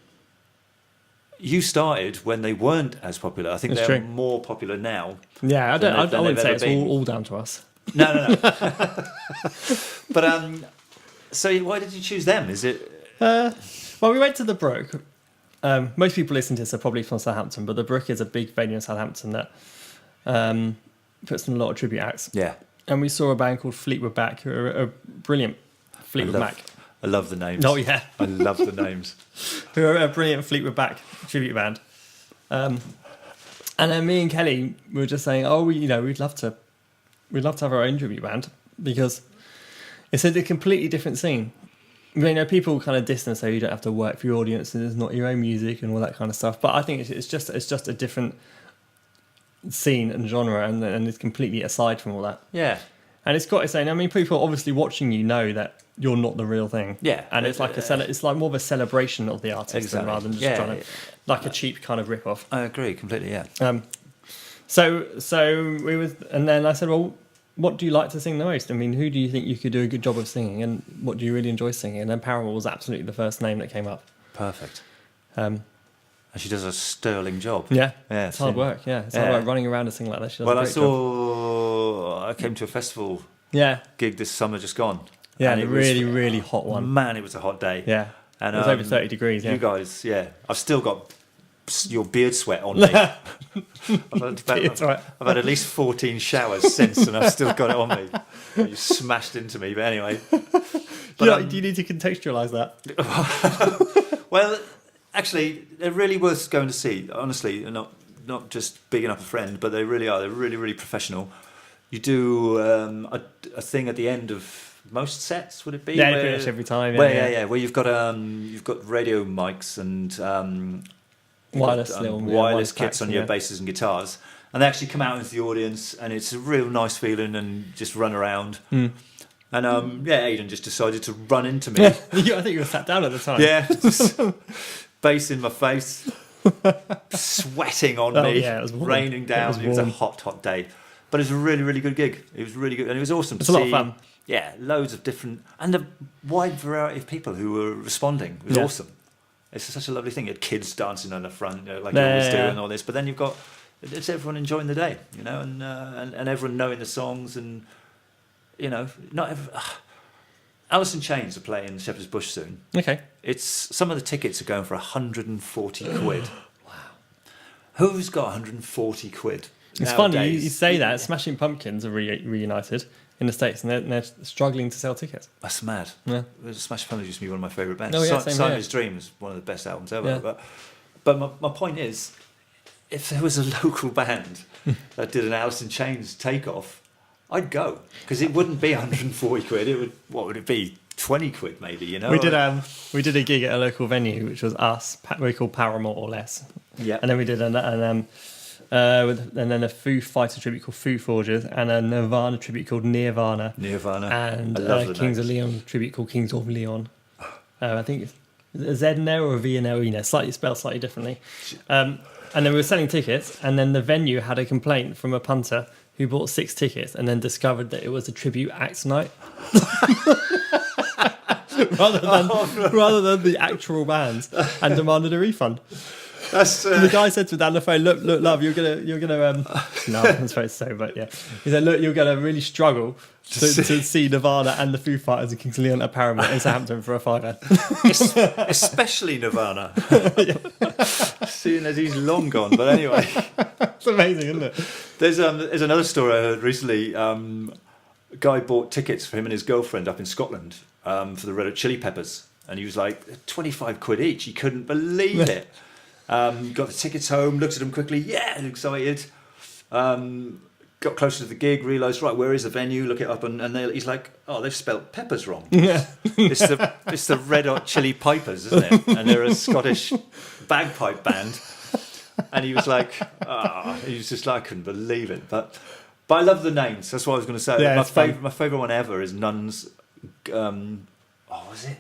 you started when they weren't as popular. I think they're more popular now. Yeah, I wouldn't say it's all down to us. No. But so why did you choose them? Is it? Well, we went to the Brook. Most people listening to this are probably from Southampton, but the Brook is a big venue in Southampton that puts on a lot of tribute acts. Yeah. And we saw a band called Fleetwood Mac, who are a brilliant Fleetwood Mac. I love the names. Oh yeah, I love the names. Who are a brilliant Fleetwood Mac tribute band. And then me and Kelly were just saying, we'd love to have our own tribute band because it's a completely different scene. People kind of distance, so you don't have to work for your audience and it's not your own music and all that kind of stuff. But I think it's just a different scene and genre, and it's completely aside from all that. Yeah, and it's got its own. People obviously watching you know that you're not the real thing. Yeah, and it's like it's like more of a celebration of the artist rather than just trying to a cheap kind of rip off. I agree completely. Yeah. So we was, and then I said, well, what do you like to sing the most? Who do you think you could do a good job of singing, and what do you really enjoy singing? And then Paramore was absolutely the first name that came up. Perfect. And she does a sterling job. Yeah, it's hard work. Yeah, it's hard work running around and singing like that. She does I came to a festival gig this summer just gone. Yeah, and it really, really hot one. Man, it was a hot day. Yeah, and it was over 30 degrees. Yeah. You guys, I've still got your beard sweat on me. I've had at least 14 showers since, and I've still got it on me. You smashed into me, but anyway. Do you need to contextualise that? Well, actually, they're really worth going to see. Honestly, not just bigging up a friend, but they really are. They're really, really professional. You do a thing at the end of most sets, would it be? Yeah, pretty much every time. Where you've got radio mics and wireless kits on your basses and guitars, and they actually come out into the audience, and it's a real nice feeling, and just run around. And Aidan just decided to run into me. I think you were sat down at the time. Yeah, just bass in my face, sweating on me, yeah, it was warm. raining down. It was a warm. hot day, but it was a really, really good gig. It was really good, and it was awesome to It's a see. lot of fun. Yeah, loads of different, and the wide variety of people who were responding was awesome. It's such a lovely thing. You had kids dancing on the front, like you always do, and all this. But then it's everyone enjoying the day, and everyone knowing the songs, and not every. Alice in Chains are playing Shepherd's Bush soon. Okay. It's some of the tickets are going for 140 quid. Wow. Who's got 140 quid? It's funny you say that. Smashing Pumpkins are reunited in the States, and they're struggling to sell tickets. That's mad. Yeah. Smashing Pumpkins used to be one of my favourite bands. Oh, yeah, same Siamese Dream is one of the best albums ever. Yeah. But my point is, if there was a local band that did an Alice in Chains takeoff, I'd go, because it wouldn't be 140 quid. What would it be? 20 quid maybe, We did a gig at a local venue, which was us. We called Paramore or Less. Yeah. And then we did and then a Foo Fighter tribute called Foo Forgers, and a Nirvana tribute called Nirvana. I And love the Kings of names. Leon tribute called Kings of Leon. I think it's a Z in there or a V in there, slightly spelled slightly differently. And then we were selling tickets, and then the venue had a complaint from a punter who bought 6 tickets and then discovered that it was a tribute act night. rather than the actual bands, and demanded a refund. The guy said to me down the phone, look, love, you're gonna no, I'm supposed to say, but yeah, he said, look, you're gonna really struggle to see Nirvana and the Foo Fighters and Kings of Leon at Paramore in Southampton for a fiver. Especially Nirvana. Seeing as he's long gone, but anyway. It's amazing, isn't it? There's another story I heard recently. A guy bought tickets for him and his girlfriend up in Scotland for the Red Hot Chili Peppers, and he was like 25 quid each. He couldn't believe it. Got the tickets home, looked at them quickly, excited. Got closer to the gig, realised, right, where is the venue? Look it up, and he's like, oh, they've spelt peppers wrong. Yeah. It's the Red Hot Chili Pipers, isn't it? And they're a Scottish bagpipe band. And he was like, he was just like, I couldn't believe it. But I love the names. That's what I was going to say. Yeah, My favourite one ever is Nuns. Was it?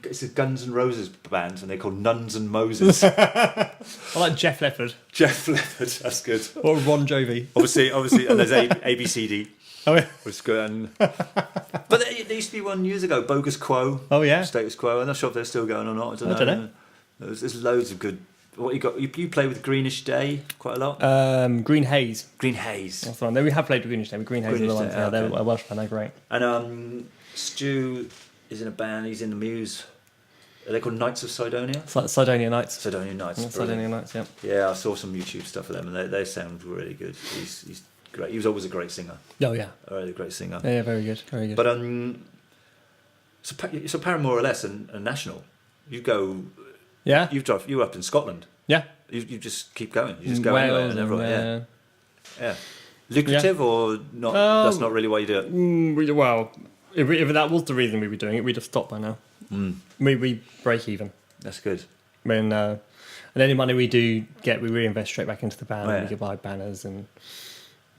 It's a Guns N' Roses band, and they're called Nuns and Moses. I like Jeff Leppard. Jeff Leppard, that's good. Or Ron Jovi. Obviously, and there's ABCD. Oh, yeah. Was good. But there used to be one years ago, Bogus Quo. Oh, yeah. Status Quo. I'm not sure if they're still going or not. I don't know. There's loads of good. What you got? You play with Greenish Day quite a lot. Green Haze. Green Haze. That's the one. We have played with Greenish Day. But Green Haze are the ones. Yeah, they're a Welsh band. They're great. And Stu is in a band. He's in the Muse. Are they called Knights of Sidonia? It's like Sidonia Nights. Sidonia Nights. Yeah, Sidonia Nights. Yeah. Yeah, I saw some YouTube stuff of them, and they sound really good. He's great. He was always a great singer. Oh yeah. A really great singer. Yeah, very good. Very good. But so Paramore or Less and National, you go. Yeah. You were up in Scotland. Yeah. You just keep going. You just go anywhere and everywhere. Yeah. Lucrative or not? That's not really why you do it. Well, if that was the reason we were doing it, we'd have stopped by now. We break even. That's good. And any money we do get, we reinvest straight back into the band. Oh, yeah. We could buy banners and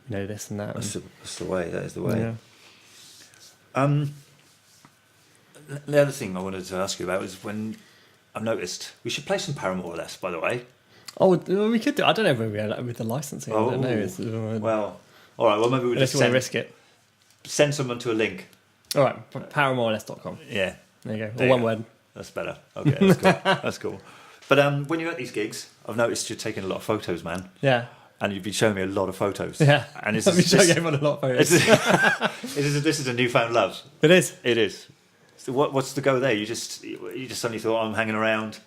this and that. That's the way. That is the way. Yeah. The other thing I wanted to ask you about is when I've noticed we should play some Paramore or Less, by the way. Oh, we could do. I don't know where we are with the licensing. I don't know. Well, all right. Well, maybe we just risk it. Send someone to a link. All right, paramoreless.com. Yeah. There you go. Or one word. That's better. Okay, that's cool. That's cool. But when you're at these gigs, I've noticed you're taking a lot of photos, man. Yeah. And you've been showing me a lot of photos. Yeah. And I've been showing everyone a lot of photos. This is a newfound love. It is. It is. So what's the go there? You just suddenly thought, I'm hanging around.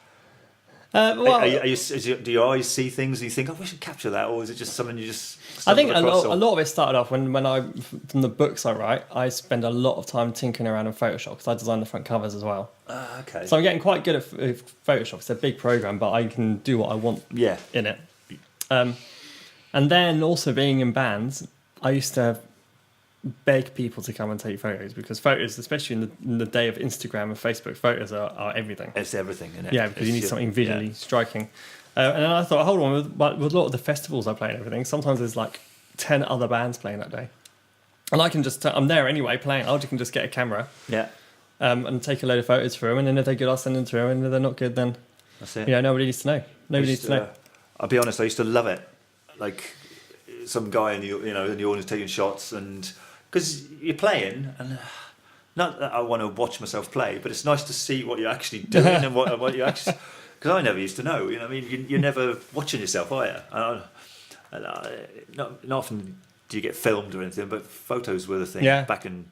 Do your eyes see things and you think, we should capture that, or is it just something you just? I think a lot of it started off when from the books I write, I spend a lot of time tinkering around in Photoshop because I design the front covers as well. Okay. So I'm getting quite good at Photoshop. It's a big program, but I can do what I want in it. And then also being in bands, I used to beg people to come and take photos because photos, especially in the day of Instagram and Facebook, photos are everything. It's everything, isn't it? Yeah, because you need something visually striking. And then I thought, hold on, with a lot of the festivals I play and everything, sometimes there's like 10 other bands playing that day. And I can just, I'm there anyway playing. I can just get a camera Yeah. and take a load of photos for them. And then if they're good, I'll send them through. And if they're not good, then That's it. nobody needs to know. Nobody needs to know. I'll be honest, I used to love it. Like some guy in the audience taking shots, and because you're playing, and not that I want to watch myself play, but it's nice to see what you're actually doing and what you actually. Because I never used to know. You know what I mean? You're never watching yourself, are you? Not often do you get filmed or anything, but photos were the thing back in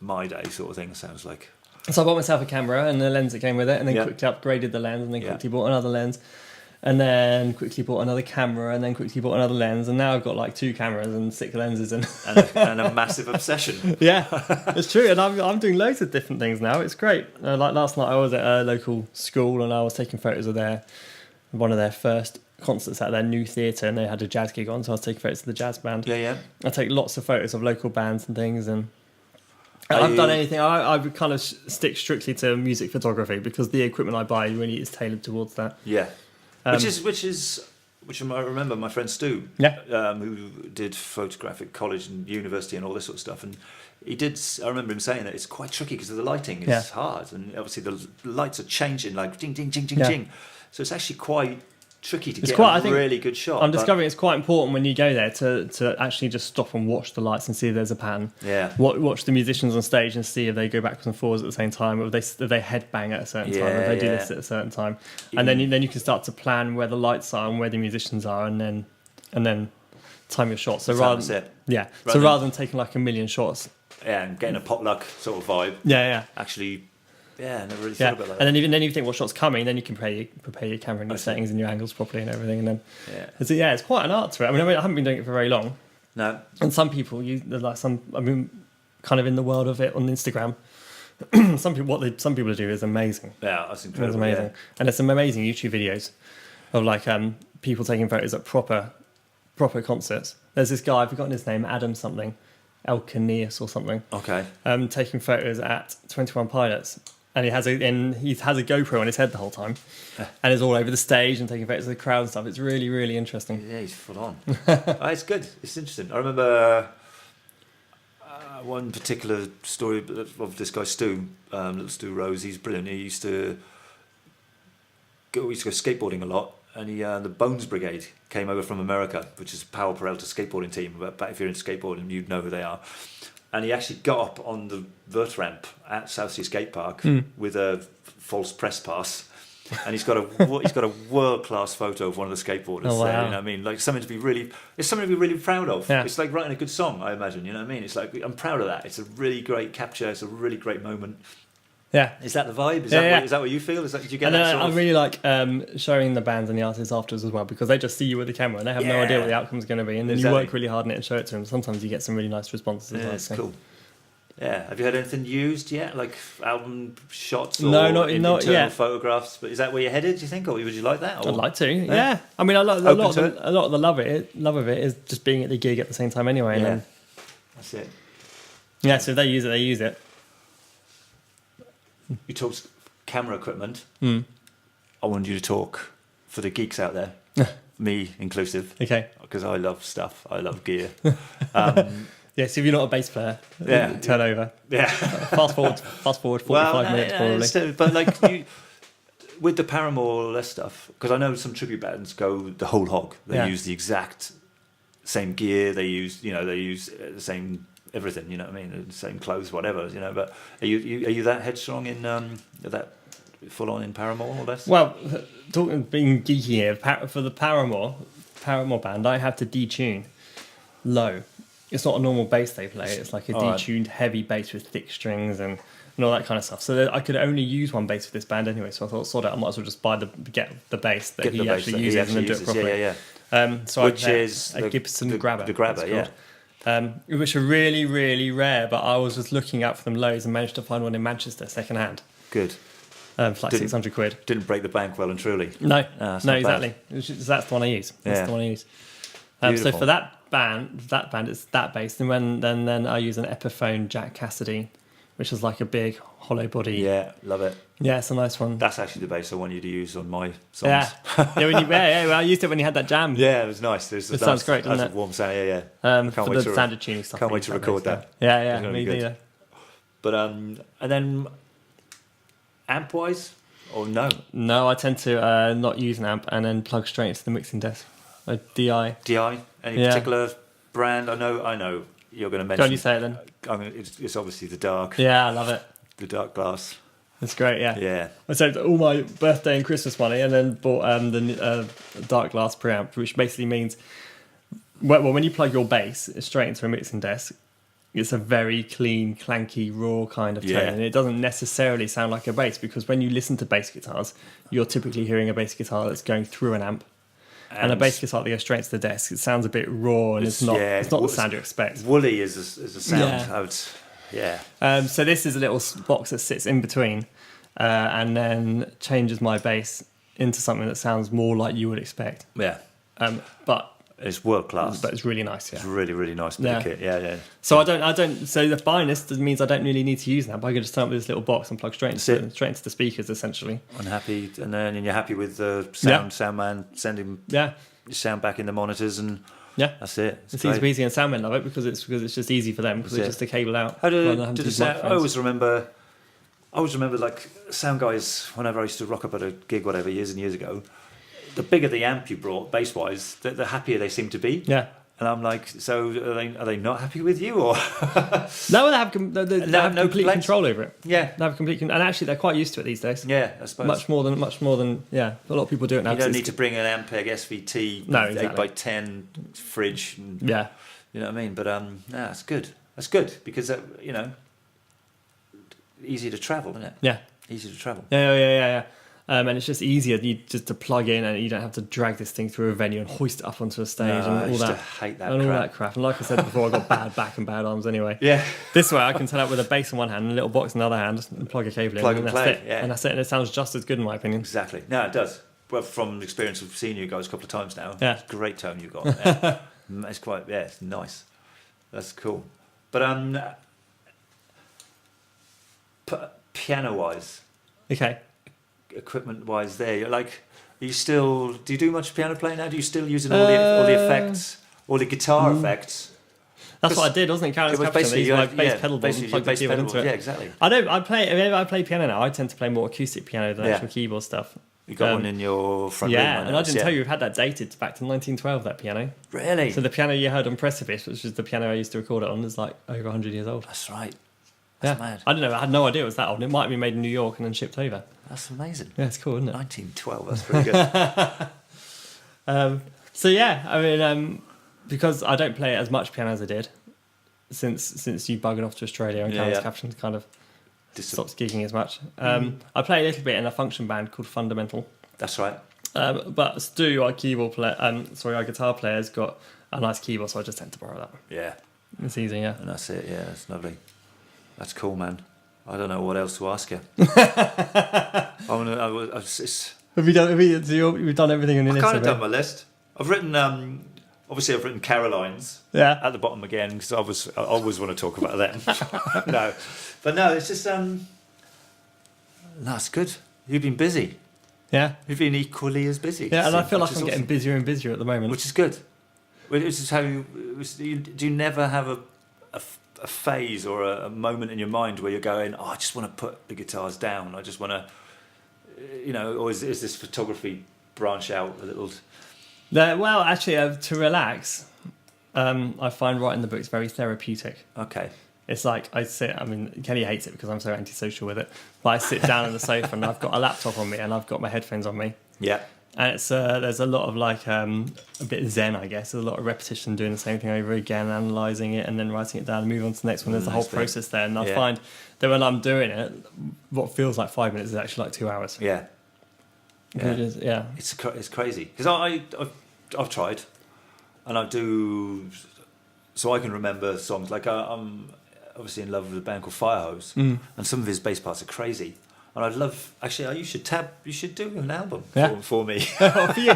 my day, sort of thing. Sounds like. So I bought myself a camera and the lens that came with it, and then quickly upgraded the lens, and then quickly bought another lens, and then quickly bought another camera, and then quickly bought another lens, and now I've got like 2 cameras and 6 lenses and Yeah, it's true, and I'm doing loads of different things now. It's great. Like last night, I was at a local school and I was taking photos of one of their first concerts at their new theatre, and they had a jazz gig on, so I was taking photos of the jazz band. Yeah. I take lots of photos of local bands and things, and I've done anything. I would kind of stick strictly to music photography because the equipment I buy really is tailored towards that. Yeah, which I remember my friend Stu, who did photographic college and university and all this sort of stuff, and he did. I remember him saying that it's quite tricky because the lighting is hard, and obviously the lights are changing like ding ding ding ding ding. So it's actually quite tricky to get a really good shot. I'm discovering it's quite important when you go there to actually just stop and watch the lights and see if there's a pattern. Yeah. Watch the musicians on stage and see if they go backwards and forwards at the same time, or if they headbang at a certain time, or if they do this at a certain time, and then you can start to plan where the lights are and where the musicians are, and then time your shots. So rather than taking like a million shots. Yeah, and getting a potluck sort of vibe. Yeah. Actually. Yeah, never really thought about that. And then you think what shot's coming, then you can prepare your camera and your settings and your angles properly and everything. And then it's quite an art to it. I mean, I haven't been doing it for very long. No. And some people kind of in the world of it on Instagram. Some people do is amazing. Yeah, that's incredible. It's amazing, and there's some amazing YouTube videos of like people taking photos at proper concerts. There's this guy, I've forgotten his name, Adam something, Elkanius or something. Okay. Taking photos at 21 Pilots. And he has a GoPro on his head the whole time, and is all over the stage and taking photos of the crowd and stuff. It's really, really interesting. Yeah, he's full on. It's good. It's interesting. I remember one particular story of this guy Stu, little Stu Rose. He's brilliant. He used to go skateboarding a lot, and the Bones Brigade came over from America, which is a Power Peralta skateboarding team. But if you're into skateboarding, you'd know who they are. And he actually got up on the vert ramp at Southsea Skate Park with a false press pass, and he's got a world class photo of one of the skateboarders. Oh, wow. There, you know what I mean? Like something to be really proud of. Yeah. It's like writing a good song, I imagine. You know what I mean? It's like I'm proud of that. It's a really great capture. It's a really great moment. Yeah. Is that the vibe? Is that what you feel? Did you get and that sort I of... really like showing the bands and the artists afterwards as well, because they just see you with the camera and they have no idea what the outcome's going to be, and then you work really hard on it and show it to them. Sometimes you get some really nice responses. Yeah, it's cool. Yeah, have you had anything used yet, like album shots or not internal yet. photographs? But is that where you're headed? Do you think, or would you like that? Or? I'd like to. Yeah. I mean, a lot of the love of it is just being at the gig at the same time anyway. And then, that's it. Yeah, so if they use it, they use it. You talked camera equipment. I wanted you to talk for the geeks out there, me inclusive. Okay. Because I love stuff. I love gear. Yeah, so if you're not a bass player, turn over. Yeah. Fast forward 45 minutes probably. Still, but like with the Paramore less stuff, because I know some tribute bands go the whole hog. They use the exact same gear. They use the same everything. You know what I mean? The same clothes, whatever. You know. But are you that headstrong in that full on in Paramore or less? Well, being geeky here for the Paramore band, I have to detune low. It's not a normal bass they play. It's like a detuned heavy bass with thick strings and all that kind of stuff. So I could only use one bass for this band anyway. So I thought, sort of, I might as well just get the bass that he actually uses and then do it properly. So which is a Gibson Grabber. The Grabber, which are really, really rare. But I was just looking out for them loads and managed to find one in Manchester second hand. Good. For like £600. Didn't break the bank well and truly. No, exactly. That's the one I use. That's the one I use. So for that band, it's that bass, and then I use an Epiphone Jack Cassidy which is like a big hollow body. Yeah, love it. Yeah, it's a nice one. That's actually the bass I want you to use on my songs. Yeah, well, I used it when you had that jam. Yeah, it was nice. It sounds great, doesn't that's it? a warm sound. Yeah. For the standard tuning stuff. Can't wait to record that. Yeah, me neither. But and then amp wise, or no? No, I tend to not use an amp and then plug straight into the mixing desk. A DI. DI? Any particular brand? I know you're going to mention. Don't you say it then? It's obviously the dark. Yeah, I love it. The dark glass. It's great, yeah. Yeah. I saved all my birthday and Christmas money and then bought the dark glass preamp, which basically means, well, when you plug your bass straight into a mixing desk, it's a very clean, clanky, raw kind of tone. Yeah. And it doesn't necessarily sound like a bass, because when you listen to bass guitars, you're typically hearing a bass guitar that's going through an amp. And a bass guitar that goes straight to the desk, it sounds a bit raw, and it's not the sound you expect. Woolly is a sound. So this is a little box that sits in between, and then changes my bass into something that sounds more like you would expect. Yeah. But it's world class. But it's really nice. Yeah. It's really, really nice bit of kit. Yeah. So I don't. So the finest means I don't really need to use that. But I can just turn up with this little box and plug straight into the speakers, essentially. And then you're happy with the soundman sending your sound back in the monitors, and that's it. It's easy, and soundmen love it because it's just easy for them, because it's just a cable out. How did it sound? I always remember like sound guys, whenever I used to rock up at a gig, whatever, years and years ago. The bigger the amp you brought, bass-wise, the happier they seem to be. Yeah. And I'm like, so are they not happy with you, or? No, they have complete control over it. Yeah. They have complete, and actually they're quite used to it these days. Yeah, I suppose. Much more than a lot of people do it now. You don't need to bring an Ampeg SVT 8x10 fridge. And, you know what I mean? But that's good. That's good because easy to travel, isn't it? Yeah. Easy to travel. Yeah. And it's just easier just to plug in, and you don't have to drag this thing through a venue and hoist it up onto a stage and all that. I used to hate that and crap. all that crap. And like I said before, I got bad back and bad arms anyway. Yeah. This way I can turn up with a bass in one hand and a little box in the other hand and plug a cable in, and that's it. Yeah. And that's it. And it sounds just as good in my opinion. Exactly. No, it does. Well, from the experience of seeing you guys a couple of times now, yeah. It's a great tone you've got. Yeah. It's quite, it's nice. That's cool. But piano-wise, okay, equipment-wise, there, are you still? Do you do much piano playing now? Do you still using all the effects, all the guitar effects? That's what I did, wasn't it? Karl's basically my bass pedal board and plugged the keyboard into it. Yeah, exactly. I play piano now. I tend to play more acoustic piano than actual keyboard stuff. You got one in your front room. Yeah, and I didn't tell you we've had that dated back to 1912. That piano. Really? So the piano you heard on Precipice, which is the piano I used to record it on, is like over 100 years old. That's right. That's mad. I don't know. I had no idea it was that old. It might have been made in New York and then shipped over. That's amazing. Yeah, it's cool, isn't it? 1912. That's pretty good. So yeah, I mean, because I don't play as much piano as I did since you buggered off to Australia and Karl's captions kind of stopped gigging as much. I play a little bit in a function band called Fundamental. That's right. But Stu, our our guitar player, has got a nice keyboard, so I just tend to borrow that. Yeah. It's easy, yeah. And that's it, yeah, that's lovely. That's cool, man. I don't know what else to ask you. Have you done everything in your list? I've kind of done my list. I've written, obviously I've written Caroline's at the bottom again, because I always want to talk about them. It's just, that's good. You've been busy. Yeah. You've been equally as busy. Yeah, and I feel like I'm getting busier and busier at the moment. Which is good. Which is how do you never have a phase or a moment in your mind where you're going, I just want to put the guitars down. I just want to, or is this photography branch out a little? Well, actually, to relax, I find writing the books very therapeutic. Okay. It's like Kelly hates it because I'm so antisocial with it. But I sit down on the sofa and I've got a laptop on me and I've got my headphones on me. Yeah. And it's there's a lot of a bit zen, I guess. There's a lot of repetition, doing the same thing over again, analysing it and then writing it down and moving on to the next one. There's a whole process there. And I find that when I'm doing it, what feels like 5 minutes is actually like 2 hours. Yeah. Yeah. It's crazy. Because I've tried and I do, so I can remember songs. Like I'm obviously in love with a band called Firehose and some of his bass parts are crazy. And I'd love, actually, you should do an album for me. For you.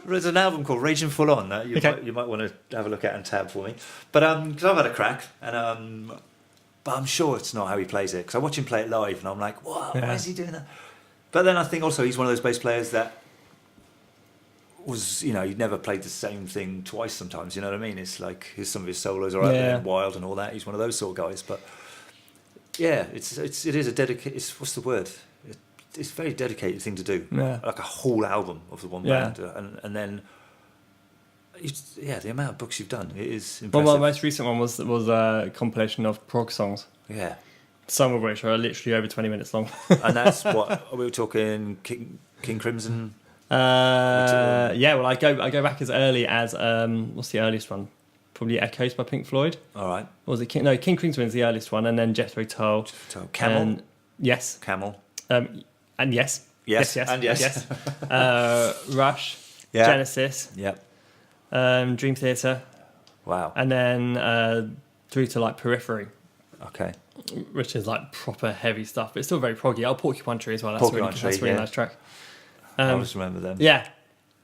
There's an album called Raging Full On that you might want to have a look at and tab for me. But because I've had a crack, but but I'm sure it's not how he plays it because I watch him play it live and I'm like, what? Why is he doing that? But then I think also he's one of those bass players that was, he'd never played the same thing twice sometimes, you know what I mean? It's like some of his solos are out there and wild and all that. He's one of those sort of guys. But yeah, it is a dedicated, what's the word? It's a very dedicated thing to do. Yeah. Like a whole album of the one band. And then, the amount of books you've done, it is impressive. Well, my most recent one was a compilation of prog songs. Yeah. Some of which are literally over 20 minutes long. And that's what, we were talking King Crimson? Well, I go back as early as what's the earliest one? Probably Echoes by Pink Floyd. All right. Or was it King Crimson's the earliest one, and then Jethro Tull. Camel. Yes. Camel. And yes. Yes. And yes. Rush. Yeah. Genesis. Yep. Dream Theater. Wow. And then through to like Periphery. Okay. Which is like proper heavy stuff, but it's still very proggy. Porcupine Tree as well. That's a really nice track. I always remember them. Yeah.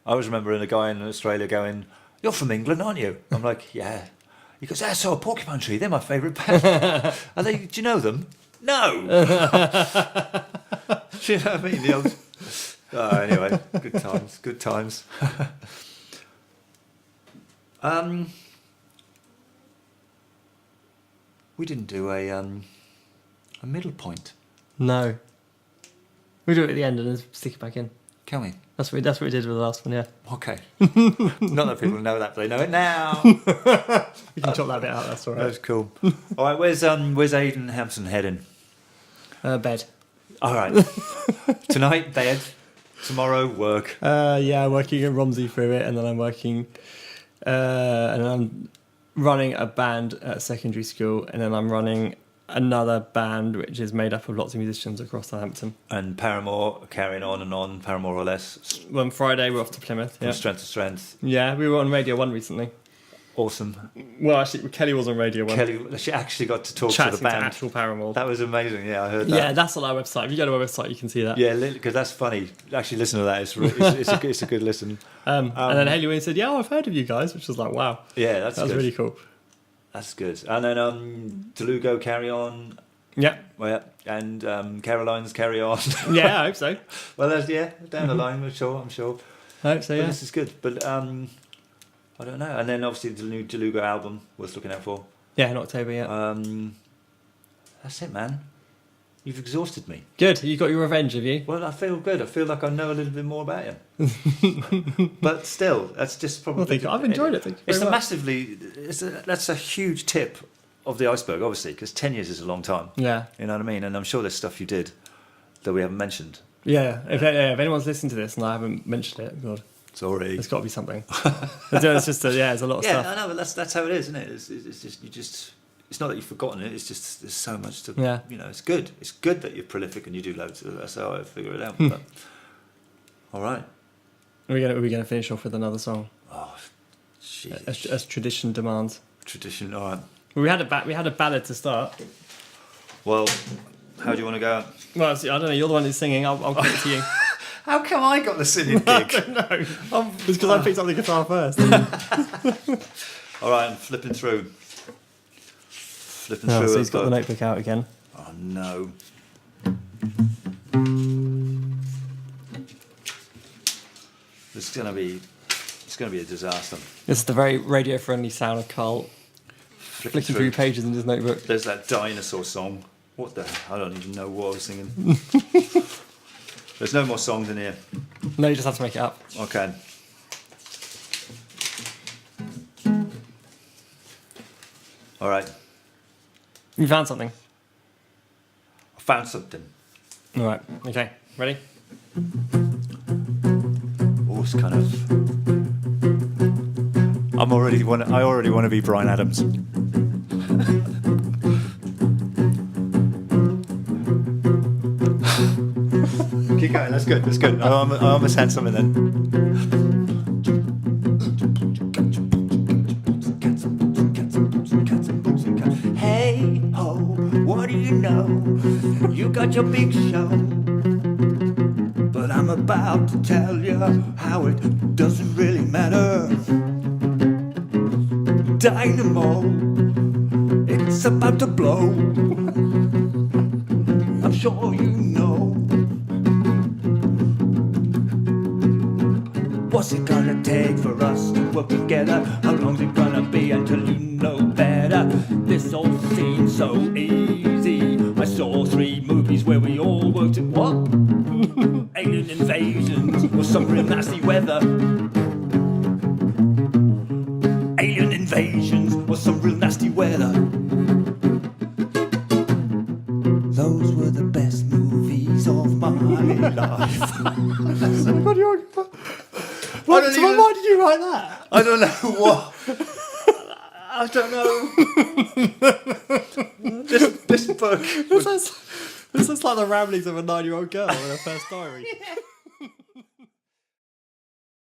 I always remember a guy in Australia going, "You're from England, aren't you?" I'm like, "Yeah." He goes, so Porcupine Tree, they're my favourite band. Do you know them? No. Do you know what I mean? The old... anyway, good times. We didn't do a middle point. No. We do it at the end and then stick it back in. Can we? That's what we did with the last one, yeah. Okay. Not that people know that, but they know it now. You can chop that bit out, that's all right. That's cool. All right, where's Aidan Hampson heading? Bed. All right. Tonight, bed. Tomorrow, work. Working at Romsey through it, and then I'm working... and I'm running a band at secondary school, and then I'm running another band which is made up of lots of musicians across Hampton. And Paramore, carrying on, Paramore or less. Well, on Friday we're off to Plymouth. From strength to strength. Yeah, we were on Radio 1 recently. Awesome. Well, actually, Kelly was on Radio 1. She actually got to talk Chatting to the band. to actual Paramore. That was amazing, yeah, I heard that. Yeah, that's on our website. If you go to our website, you can see that. Yeah, because that's funny. Actually, listen to that. It's a good listen. And then Haley Wynne said, I've heard of you guys, which was like, wow. Yeah, that was really cool. That's good. And then DeLugo, Carry On. Yeah. Well, yeah. And Caroline's Carry On. Yeah, I hope so. Well, down the line, I'm sure. I hope so, yeah. But this is good. But I don't know. And then obviously the new DeLugo album worth looking out for. Yeah, in October, yeah. That's it, man. You've exhausted me. Good. You got your revenge, have you? Well, I feel good. I feel like I know a little bit more about you. But still, that's just probably... Well, I've enjoyed it. Thank you very much. That's a huge tip of the iceberg, obviously, because 10 years is a long time. Yeah. You know what I mean? And I'm sure there's stuff you did that we haven't mentioned. Yeah. If anyone's listening to this and I haven't mentioned it, God. Sorry. There's got to be something. It's just, there's a lot of stuff. Yeah, I know, but that's how it is, isn't it? It's just... It's not that you've forgotten it. It's just there's so much to. Yeah. It's good. It's good that you're prolific and you do loads. That's how I figure it out. But, all right. Are we gonna finish off with another song? Oh, jeez. As tradition demands. Tradition. All right. Well, we had a ballad to start. Well, how do you want to go? Well, I don't know. You're the one who's singing. I'll give it to you. How come I got the singing gig? I don't know. It's because I picked up the guitar first. All right, I'm flipping through. So he's got the notebook out again. Oh no. It's gonna be a disaster. This is the very radio friendly sound of Karl flicking through pages in his notebook. There's that dinosaur song. What the hell? I don't even know what I was singing. There's no more songs in here. No, you just have to make it up. Okay. All right. You found something? I found something. All right. Okay. Ready? Oh, it's kind of... I already want to be Bryan Adams. Keep going. That's good. I almost had something then. Hey ho, what do you know? You got your big show, but I'm about to tell you how it doesn't really matter. Dynamo, it it's about to blow. I'm sure you know. What's it gonna take for us to work together? How long's it gonna be until you know better? This all seems so easy. I saw 3 movies where we all worked at what? Alien invasions or some real nasty weather. Alien invasions or some real nasty weather. Those were the best movies of my life. Why did you write that? I don't know what. I don't know. This book. This is like the ramblings of a 9-year-old girl in her first diary. Yeah.